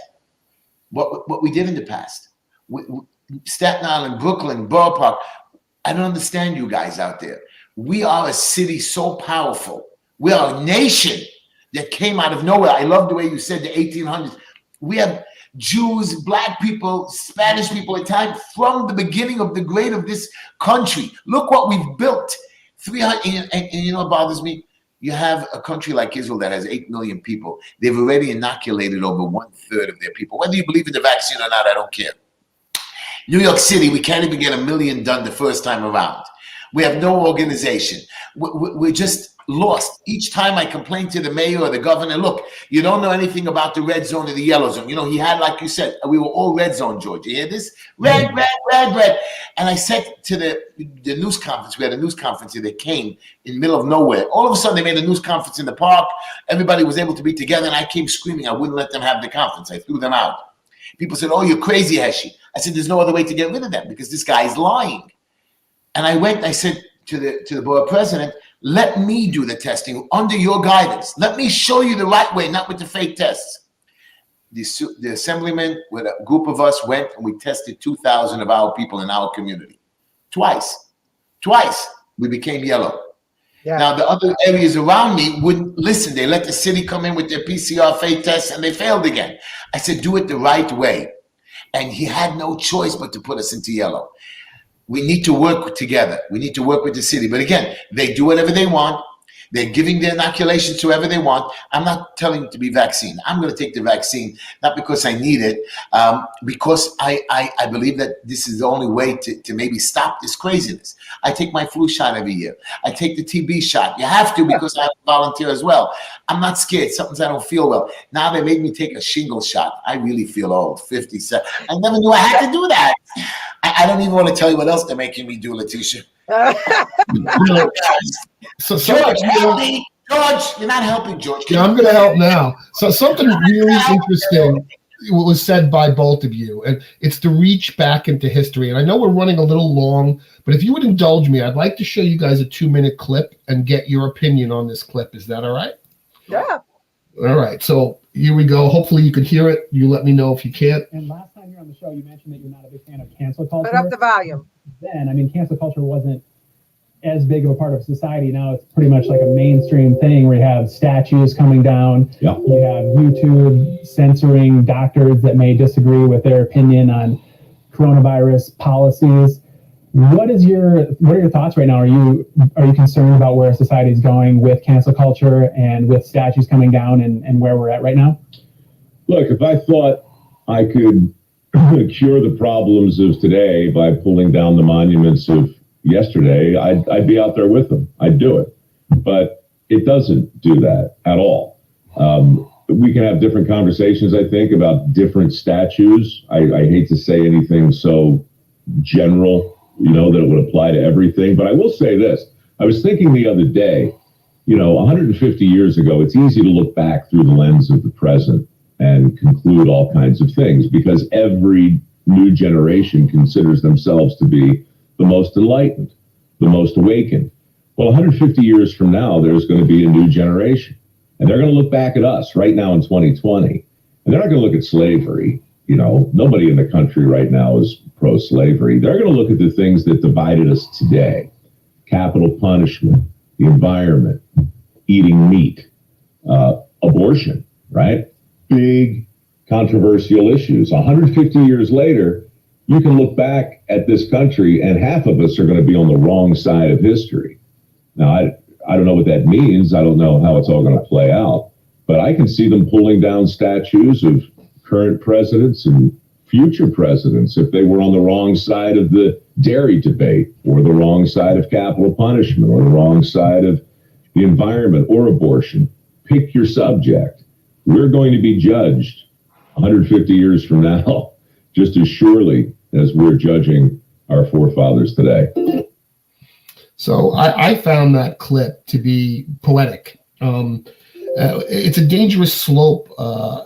[SPEAKER 3] what we did in the past. Staten Island, Brooklyn, Borough Park, I don't understand you guys out there. We are a city so powerful. We are a nation that came out of nowhere. I love the way you said the 1800s. We have Jews, black people, Spanish people, Italian, from the beginning of the grade of this country. Look what we've built. 300, and you know what bothers me? You have a country like Israel that has 8 million people. They've already inoculated over 1/3 of their people. Whether you believe in the vaccine or not, I don't care. New York City, we can't even get 1 million done the first time around. We have no organization. We're just lost. Each time I complain to the mayor or the governor, look, you don't know anything about the red zone or the yellow zone. You know, he had, like you said, we were all red zone, George. You hear this? Red, red, red, red. And I said to the news conference, we had a news conference here that came in the middle of nowhere. All of a sudden, they made a news conference in the park. Everybody was able to be together, and I came screaming. I wouldn't let them have the conference. I threw them out. People said, oh, you're crazy, Heshi. I said, there's no other way to get rid of them because this guy is lying. And I went, I said to the borough president, let me do the testing under your guidance. Let me show you the right way, not with the fake tests. The assemblyman with a group of us went and we tested 2,000 of our people in our community. Twice we became yellow. Yeah. Now the other areas around me wouldn't listen. They let the city come in with their PCR fake tests and they failed again. I said, do it the right way. And he had no choice but to put us into yellow. We need to work together. We need to work with the city. But again, they do whatever they want. They're giving the inoculations to whoever they want. I'm not telling you to be vaccinated. I'm going to take the vaccine, not because I need it, because I believe that this is the only way to maybe stop this craziness. I take my flu shot every year. I take the TB shot. You have to, because I volunteer as well. I'm not scared. Sometimes I don't feel well. Now they made me take a shingle shot. I really feel old, 57. I never knew I had to do that. I don't even want to tell you what else they're making me do, Letitia.
[SPEAKER 1] So
[SPEAKER 3] George, help me. George, you're not helping, George.
[SPEAKER 1] Yeah, I'm going to help now. So something really interesting was said by both of you, and it's to reach back into history. And I know we're running a little long, but if you would indulge me, I'd like to show you guys a 2-minute clip and get your opinion on this clip. Is that all right?
[SPEAKER 2] Yeah.
[SPEAKER 1] All right. So here we go. Hopefully you can hear it. You let me know if you can't.
[SPEAKER 4] And last time you were on the show, you mentioned that you're not a big fan of cancel culture.
[SPEAKER 2] Put up the volume.
[SPEAKER 4] Then, I mean, cancel culture wasn't as big of a part of society. Now it's pretty much like a mainstream thing where you have statues coming down.
[SPEAKER 5] Yeah.
[SPEAKER 4] You have YouTube censoring doctors that may disagree with their opinion on coronavirus policies. What are your thoughts right now? Are you concerned about where society is going with cancel culture and with statues coming down and where we're at right now?
[SPEAKER 5] Look, if I thought I could cure the problems of today by pulling down the monuments of yesterday, I'd be out there with them. I'd do it. But it doesn't do that at all. We can have different conversations, I think, about different statues. I hate to say anything so general, that it would apply to everything. But I will say this. I was thinking the other day, 150 years ago, it's easy to look back through the lens of the present and conclude all kinds of things because every new generation considers themselves to be the most enlightened, the most awakened. Well, 150 years from now, there's going to be a new generation. And they're going to look back at us right now in 2020. And they're not going to look at slavery. Nobody in the country right now is pro-slavery. They're going to look at the things that divided us today. Capital punishment, the environment, eating meat, abortion, right? Big controversial issues. 150 years later, you can look back at this country and half of us are going to be on the wrong side of history. Now, I don't know what that means. I don't know how it's all going to play out, but I can see them pulling down statues of current presidents and future presidents if they were on the wrong side of the dairy debate or the wrong side of capital punishment or the wrong side of the environment or abortion. Pick your subject. We're going to be judged 150 years from now just as surely as we're judging our forefathers today.
[SPEAKER 1] So I found that clip to be poetic. It's a dangerous slope,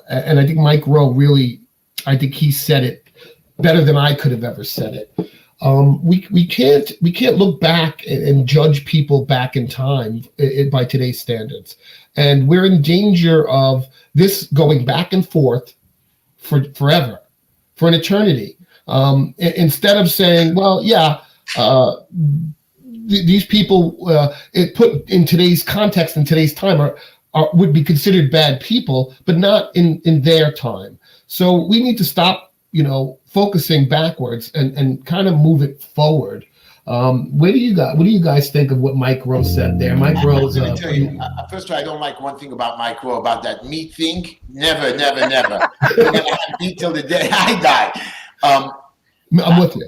[SPEAKER 1] and I think Mike Rowe really, I think he said it better than I could have ever said it. We can't look back and judge people back in time by today's standards, and we're in danger of this going back and forth for forever, for an eternity. Instead of saying, well, yeah. These people, it put in today's context, in today's time, would be considered bad people, but not in their time. So we need to stop, focusing backwards and kind of move it forward. What do you guys think of what Mike Rowe said there? Mike Rowe's.
[SPEAKER 3] Let me tell you, first of all, I don't like one thing about Mike Rowe about that meat thing. Never. We're gonna have meat till the day I die.
[SPEAKER 1] I'm with you.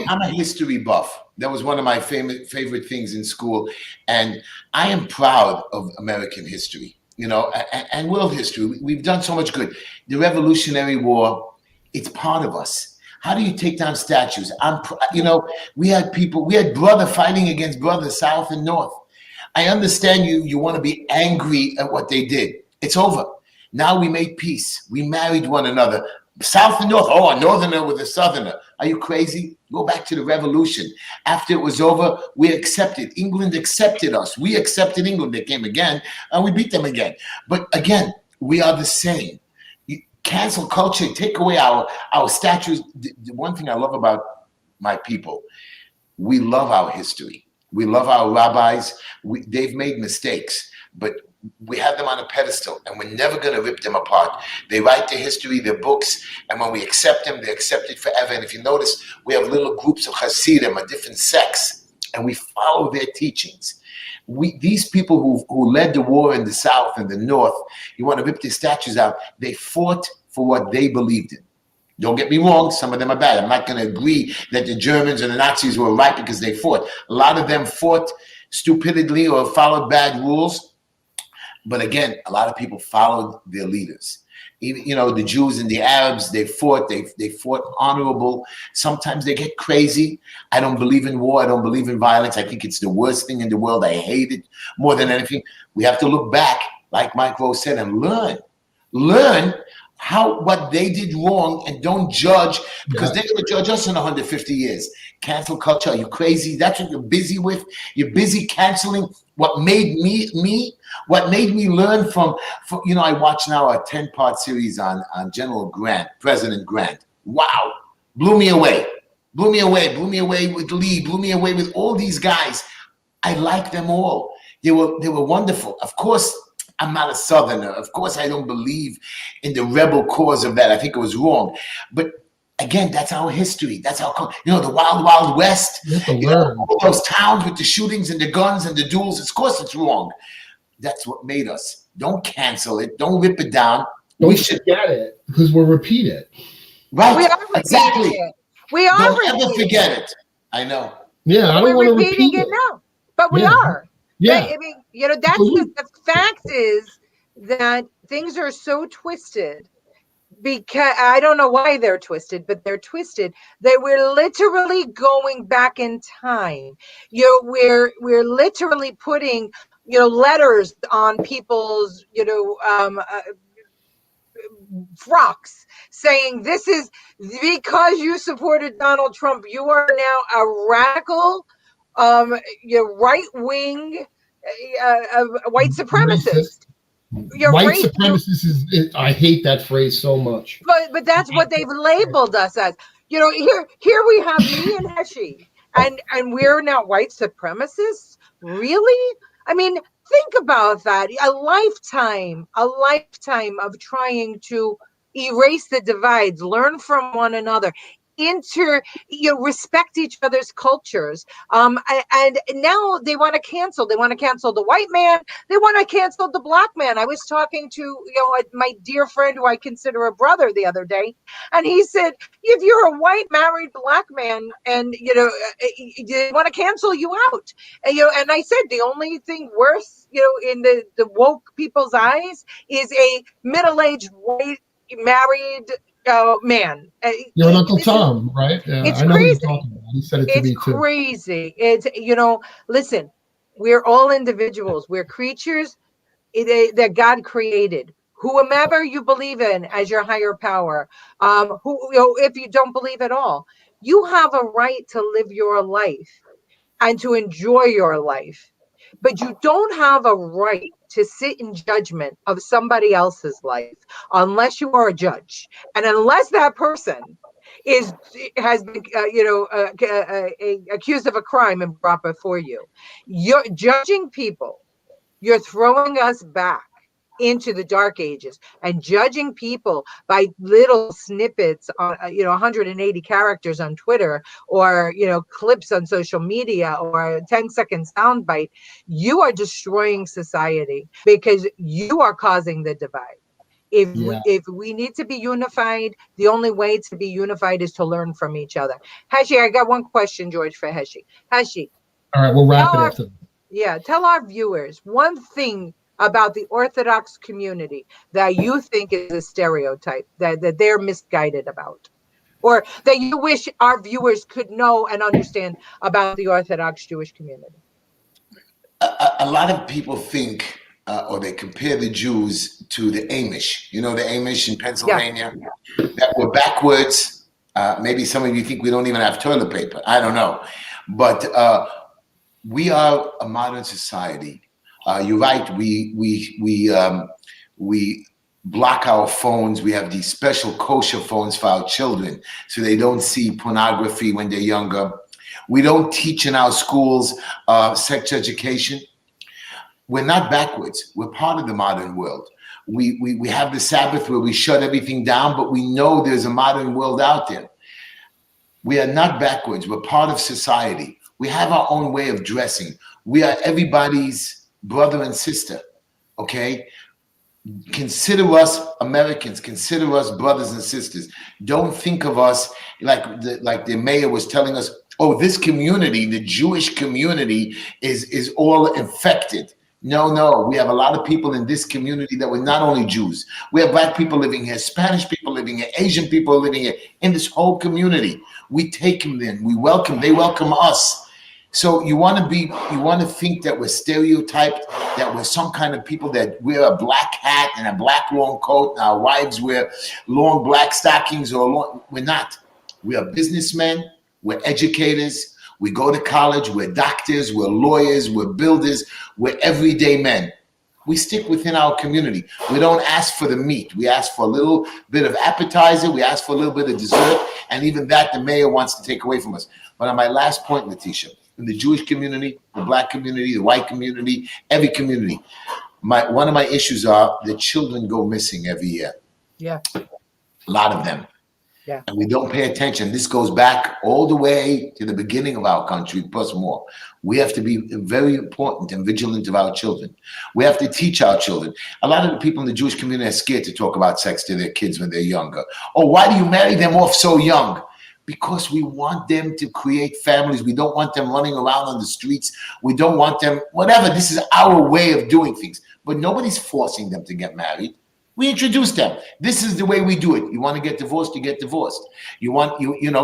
[SPEAKER 3] I'm a history buff. That was one of my favorite things in school. And I am proud of American history, and world history. We've done so much good. The Revolutionary War, it's part of us. How do you take down statues? We had brother fighting against brother, South and North. I understand you want to be angry at what they did. It's over. Now we made peace. We married one another. South and North. Oh, a Northerner with a Southerner. Are you crazy? Go back to the Revolution. After it was over, we accepted. England accepted us. We accepted England. They came again, and we beat them again. But again, we are the same. Cancel culture, take away our statues. The one thing I love about my people, we love our history. We love our rabbis. They've made mistakes, but we have them on a pedestal, and we're never going to rip them apart. They write their history, their books, and when we accept them, they accept it forever. And if you notice, we have little groups of Hasidim, a different sects and we follow their teachings. These people who led the war in the South and the North, you want to rip their statues out, they fought for what they believed in. Don't get me wrong, some of them are bad. I'm not going to agree that the Germans and the Nazis were right because they fought. A lot of them fought stupidly or followed bad rules. But again, a lot of people followed their leaders. Even, you know, the Jews and the Arabs, they fought honorable. Sometimes they get crazy. I don't believe in war. I don't believe in violence. I think it's the worst thing in the world. I hate it more than anything. We have to look back, like Mike Rose said, and learn what they did wrong, and don't judge, because they're going to judge us in 150 years. Cancel culture, are you crazy? That's what you're busy with. You're busy canceling what made me what made me learn from you know, I watch now a 10-part series on General Grant, President Grant. Wow, blew me away with Lee, blew me away with all these guys. I like them all. They were wonderful. Of course, I'm not a Southerner. Of course, I don't believe in the rebel cause of that. I think it was wrong. But again, that's our history. That's our, you know, the wild, wild West. You know, all those towns with the shootings and the guns and the duels. Of course, it's wrong. That's what made us. Don't cancel it. Don't rip it down.
[SPEAKER 1] Don't forget it, because we'll repeat it.
[SPEAKER 3] Right.
[SPEAKER 2] We are
[SPEAKER 3] exactly.
[SPEAKER 2] It. We are.
[SPEAKER 3] Don't ever forget it. I know.
[SPEAKER 1] Yeah, I don't want to repeat it
[SPEAKER 2] now, but we are.
[SPEAKER 1] Yeah.
[SPEAKER 2] I mean, you know, that's the fact is that things are so twisted, because I don't know why they're twisted, but they're twisted. That we're literally going back in time. You know, we're literally putting, you know, letters on people's, you know, frocks, saying this is because you supported Donald Trump, you are now a radical, you know, right wing, white supremacist.
[SPEAKER 1] White supremacist is I hate that phrase so much.
[SPEAKER 2] But that's what they've labeled us as. You know, here we have me and Heshi, and we're now white supremacists. Really? I mean, think about that. A lifetime of trying to erase the divides, learn from one another, respect each other's cultures. And now they want to cancel. They want to cancel the white man. They want to cancel the black man. I was talking to, you know, my dear friend who I consider a brother the other day, and he said, if you're a white married black man, and you know, they want to cancel you out. And, you know, and I said the only thing worse, you know, in the woke people's eyes is a middle-aged white married man.
[SPEAKER 1] You're Uncle Tom, right?
[SPEAKER 2] It's
[SPEAKER 1] I know
[SPEAKER 2] crazy.
[SPEAKER 1] what you're talking about. He said it to me too.
[SPEAKER 2] It's crazy. It's, you know, listen, we're all individuals. We're creatures that God created. Whomever you believe in as your higher power, who, you know, if you don't believe at all, you have a right to live your life and to enjoy your life. But you don't have a right to sit in judgment of somebody else's life unless you are a judge, and unless that person has been accused of a crime and brought before you. You're judging people. You're throwing us back into the dark ages and judging people by little snippets on 180 characters on Twitter, or clips on social media, or a 10-second soundbite. You are destroying society because you are causing the divide. If we need to be unified, the only way to be unified is to learn from each other. Heshi, I got one question, George, for Heshi. Heshi.
[SPEAKER 1] All right, we'll wrap it after.
[SPEAKER 2] Yeah, tell our viewers one thing about the Orthodox community that you think is a stereotype that they're misguided about, or that you wish our viewers could know and understand about the Orthodox Jewish community.
[SPEAKER 3] A lot of people think, or they compare the Jews to the Amish. You know, the Amish in Pennsylvania, that were backwards. Maybe some of you think we don't even have toilet paper. I don't know. But we are a modern society. You're right. We block our phones. We have these special kosher phones for our children so they don't see pornography when they're younger. We don't teach in our schools sex education. We're not backwards. We're part of the modern world. We have the Sabbath where we shut everything down, but we know there's a modern world out there. We are not backwards. We're part of society. We have our own way of dressing. We are everybody's brother and sister, okay? Consider us Americans. Consider us brothers and sisters. Don't think of us like the mayor was telling us, oh, this community, the Jewish community, is all infected. No. We have a lot of people in this community that were not only Jews. We have Black people living here, Spanish people living here, Asian people living here, in this whole community. We take them in. We welcome. They welcome us. So you want to think that we're stereotyped, that we're some kind of people that wear a black hat and a black long coat, and our wives wear long black stockings we're not. We are businessmen, we're educators, we go to college, we're doctors, we're lawyers, we're builders, we're everyday men. We stick within our community. We don't ask for the meat. We ask for a little bit of appetizer, we ask for a little bit of dessert, and even that the mayor wants to take away from us. But on my last point, Letitia, in the Jewish community, the Black community, the white community, every community, one of my issues are the children go missing every year.
[SPEAKER 2] Yeah.
[SPEAKER 3] A lot of them.
[SPEAKER 2] Yeah.
[SPEAKER 3] And we don't pay attention. This goes back all the way to the beginning of our country, plus more. We have to be very important and vigilant of our children. We have to teach our children. A lot of the people in the Jewish community are scared to talk about sex to their kids when they're younger. Oh, why do you marry them off so young? Because we want them to create families. We don't want them running around on the streets. We don't want them, whatever. This is our way of doing things. But nobody's forcing them to get married. We introduce them. This is the way we do it. You want to get divorced, you get divorced. You want,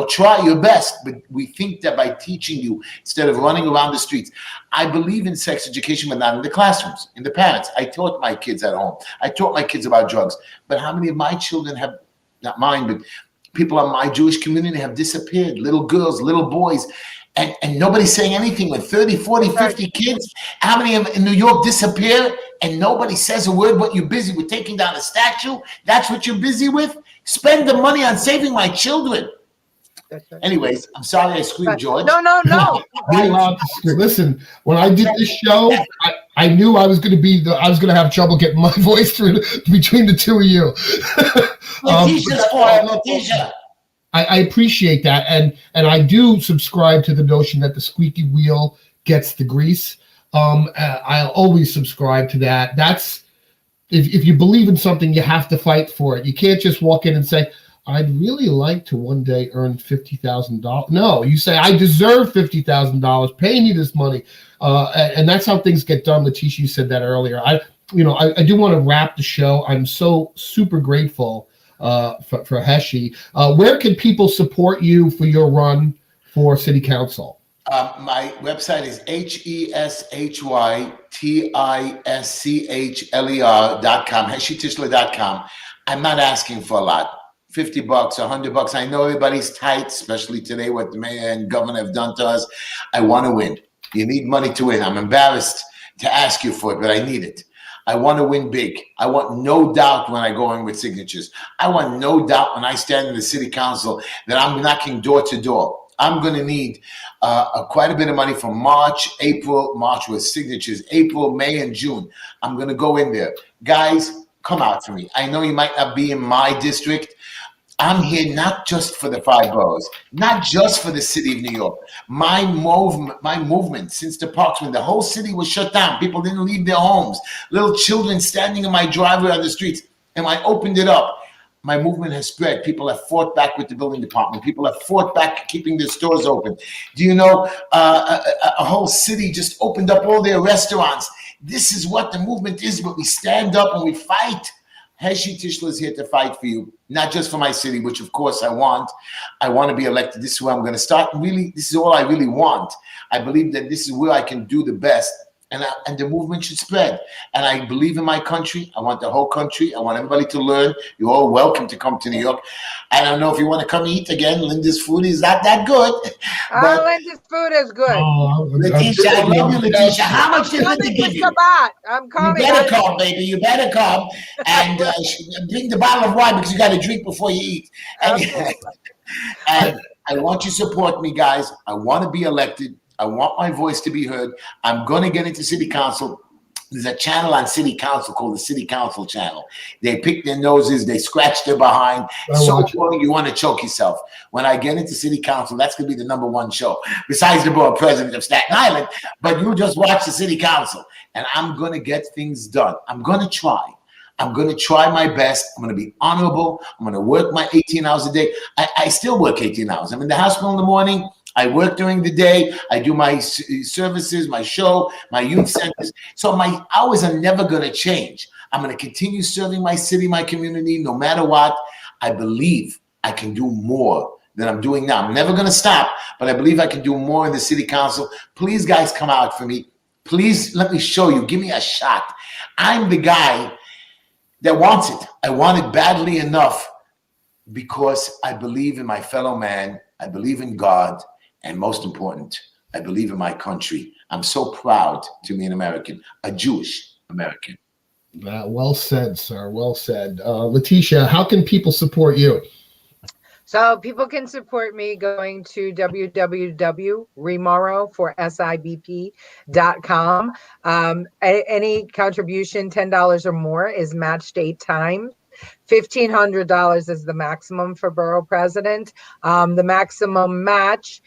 [SPEAKER 3] try your best. But we think that by teaching you, instead of running around the streets, I believe in sex education, but not in the classrooms, in the parents. I taught my kids at home. I taught my kids about drugs. But how many of my children have, not mine, but people in my Jewish community have disappeared, little girls, little boys, and nobody's saying anything. With 30, 40, 50 kids, how many of them in New York disappear and nobody says a word? What you're busy with, taking down a statue? That's what you're busy with? Spend the money on saving my children.
[SPEAKER 2] That's right.
[SPEAKER 3] Anyways, I'm sorry I screamed, George.
[SPEAKER 2] No.
[SPEAKER 1] You're allowed to scream. Listen, when I did this show, I knew I was going to have trouble getting my voice through between the two of you.
[SPEAKER 3] Letitia.
[SPEAKER 1] I appreciate that, and I do subscribe to the notion that the squeaky wheel gets the grease. I'll always subscribe to that. That's if you believe in something, you have to fight for it. You can't just walk in and say, "I'd really like to one day earn $50,000." No, you say, "I deserve $50,000. Pay me this money," and that's how things get done. Letitia, you said that earlier. I do want to wrap the show. I'm so super grateful for Heshi. Where can people support you for your run for city council?
[SPEAKER 3] My website is HESHYTISCHLER.com, heshitischler.com. I'm not asking for a lot. $50, $100. I know everybody's tight, especially today, what the mayor and governor have done to us. I want to win. You need money to win. I'm embarrassed to ask you for it, but I need it. I want to win big. I want no doubt when I go in with signatures. I want no doubt when I stand in the city council that I'm knocking door to door. I'm going to need quite a bit of money for March with signatures, April, May, and June. I'm going to go in there. Guys, come out for me. I know you might not be in my district. I'm here not just for the 5 boroughs, not just for the city of New York. My movement since the parks, when the whole city was shut down, people didn't leave their homes, little children standing in my driveway on the streets, and I opened it up. My movement has spread. People have fought back with the building department. People have fought back keeping their stores open. Do you know a whole city just opened up all their restaurants? This is what the movement is, but we stand up and we fight. Heshi Tischler is here to fight for you, not just for my city, which of course I want. I want to be elected. This is where I'm going to start. Really, this is all I really want. I believe that this is where I can do the best. And the movement should spread. And I believe in my country. I want the whole country. I want everybody to learn. You're all welcome to come to New York. I don't know if you want to come eat again. Linda's food is not that good.
[SPEAKER 2] Linda's food is good.
[SPEAKER 3] Letitia, I love you, Letitia. How much did Linda give you?
[SPEAKER 2] I'm coming.
[SPEAKER 3] You better come, baby. You better come. And bring the bottle of wine because you got to drink before you eat. And I want you to support me, guys. I want to be elected. I want my voice to be heard. I'm going to get into city council. There's a channel on City Council called the City Council Channel. They pick their noses, they scratch their behind. So funny, you want to choke yourself. When I get into City Council, that's going to be the #1 show, besides the board president of Staten Island. But you just watch the City Council, and I'm going to get things done. I'm going to try. I'm going to try my best. I'm going to be honorable. I'm going to work my 18 hours a day. I still work 18 hours. I'm in the hospital in the morning. I work during the day. I do my services, my show, my youth centers. So my hours are never going to change. I'm going to continue serving my city, my community, no matter what. I believe I can do more than I'm doing now. I'm never going to stop, but I believe I can do more in the city council. Please, guys, come out for me. Please let me show you. Give me a shot. I'm the guy that wants it. I want it badly enough because I believe in my fellow man. I believe in God. And most important, I believe in my country. I'm so proud to be an American, a Jewish American.
[SPEAKER 1] Well said, sir. Well said. Letitia, how can people support you?
[SPEAKER 2] So people can support me going to www.remorrow.com. Any contribution, $10 or more, is matched 8 times. $1,500 is the maximum for borough president. The maximum match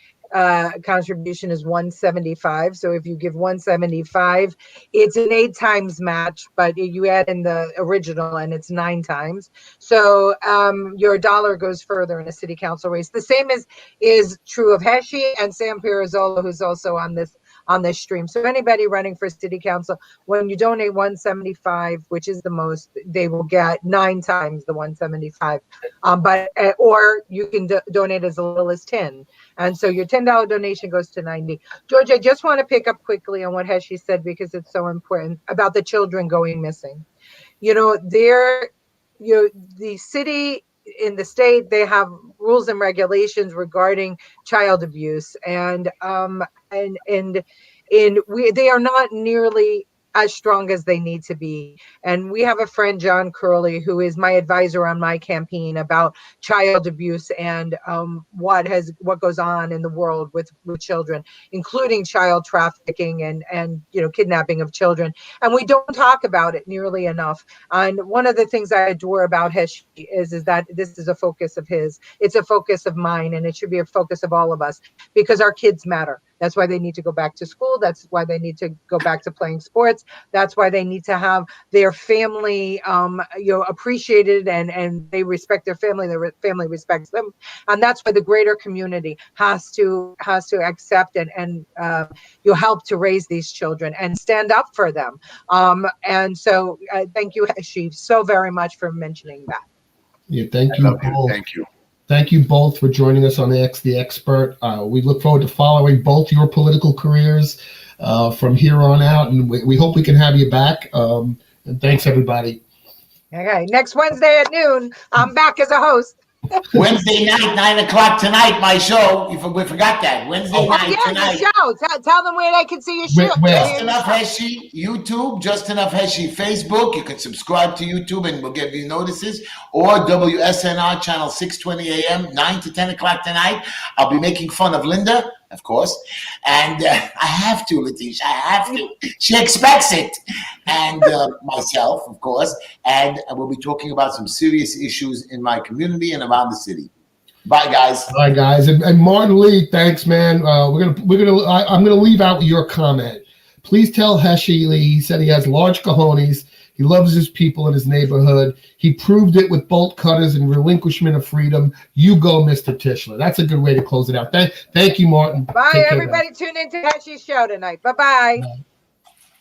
[SPEAKER 2] contribution is $175. So if you give $175, it's an 8 times match, but you add in the original and it's 9 times. So your dollar goes further in a city council race. The same is true of Heshi and Sam Pirozzolo, who's also on this stream. So anybody running for city council, when you donate $175, which is the most, they will get 9 times the $175. Or you can donate as little as 10. And so your $10 donation goes to 90. George, I just want to pick up quickly on what Heshi said because it's so important about the children going missing. The city in the state, they have rules and regulations regarding child abuse, and they are not nearly as strong as they need to be. And we have a friend, John Curley, who is my advisor on my campaign about child abuse and what goes on in the world with children, including child trafficking and kidnapping of children. And we don't talk about it nearly enough. And one of the things I adore about Heshi is that this is a focus of his. It's a focus of mine, and it should be a focus of all of us because our kids matter. That's why they need to go back to school. That's why they need to go back to playing sports. That's why they need to have their family, appreciated and they respect their family. Their family respects them, and that's why the greater community has to accept and help to raise these children and stand up for them. And so, thank you, Heshi, so very much for mentioning that.
[SPEAKER 1] Yeah, thank you.
[SPEAKER 3] Thank you.
[SPEAKER 1] Thank you both for joining us on Ask the Expert. We look forward to following both your political careers from here on out, and we hope we can have you back. And thanks, everybody.
[SPEAKER 2] Okay, next Wednesday at noon, I'm back as a host.
[SPEAKER 3] Wednesday night, 9 o'clock tonight, my show. We forgot that. Wednesday night tonight.
[SPEAKER 2] The show. Tell them where they can see your show.
[SPEAKER 3] Just Enough Heshi, YouTube, Just Enough Heshi, Facebook. You can subscribe to YouTube and we'll give you notices. Or WSNR channel 620 AM, 9 to 10 o'clock tonight. I'll be making fun of Linda, of course. And I have to, Letitia. I have to. She expects it. And myself, of course. And we'll be talking about some serious issues in my community and around the city. Bye, guys.
[SPEAKER 1] Bye, guys. And Martin Lee, thanks, man. I'm gonna leave out your comment. Please tell Heshi Lee. He said he has large cojones. He loves his people in his neighborhood. He proved it with bolt cutters and relinquishment of freedom. You go, Mr. Tischler. That's a good way to close it out. Thank you, Martin.
[SPEAKER 2] Bye, everybody. Tune into Heshi's show tonight. Bye-bye.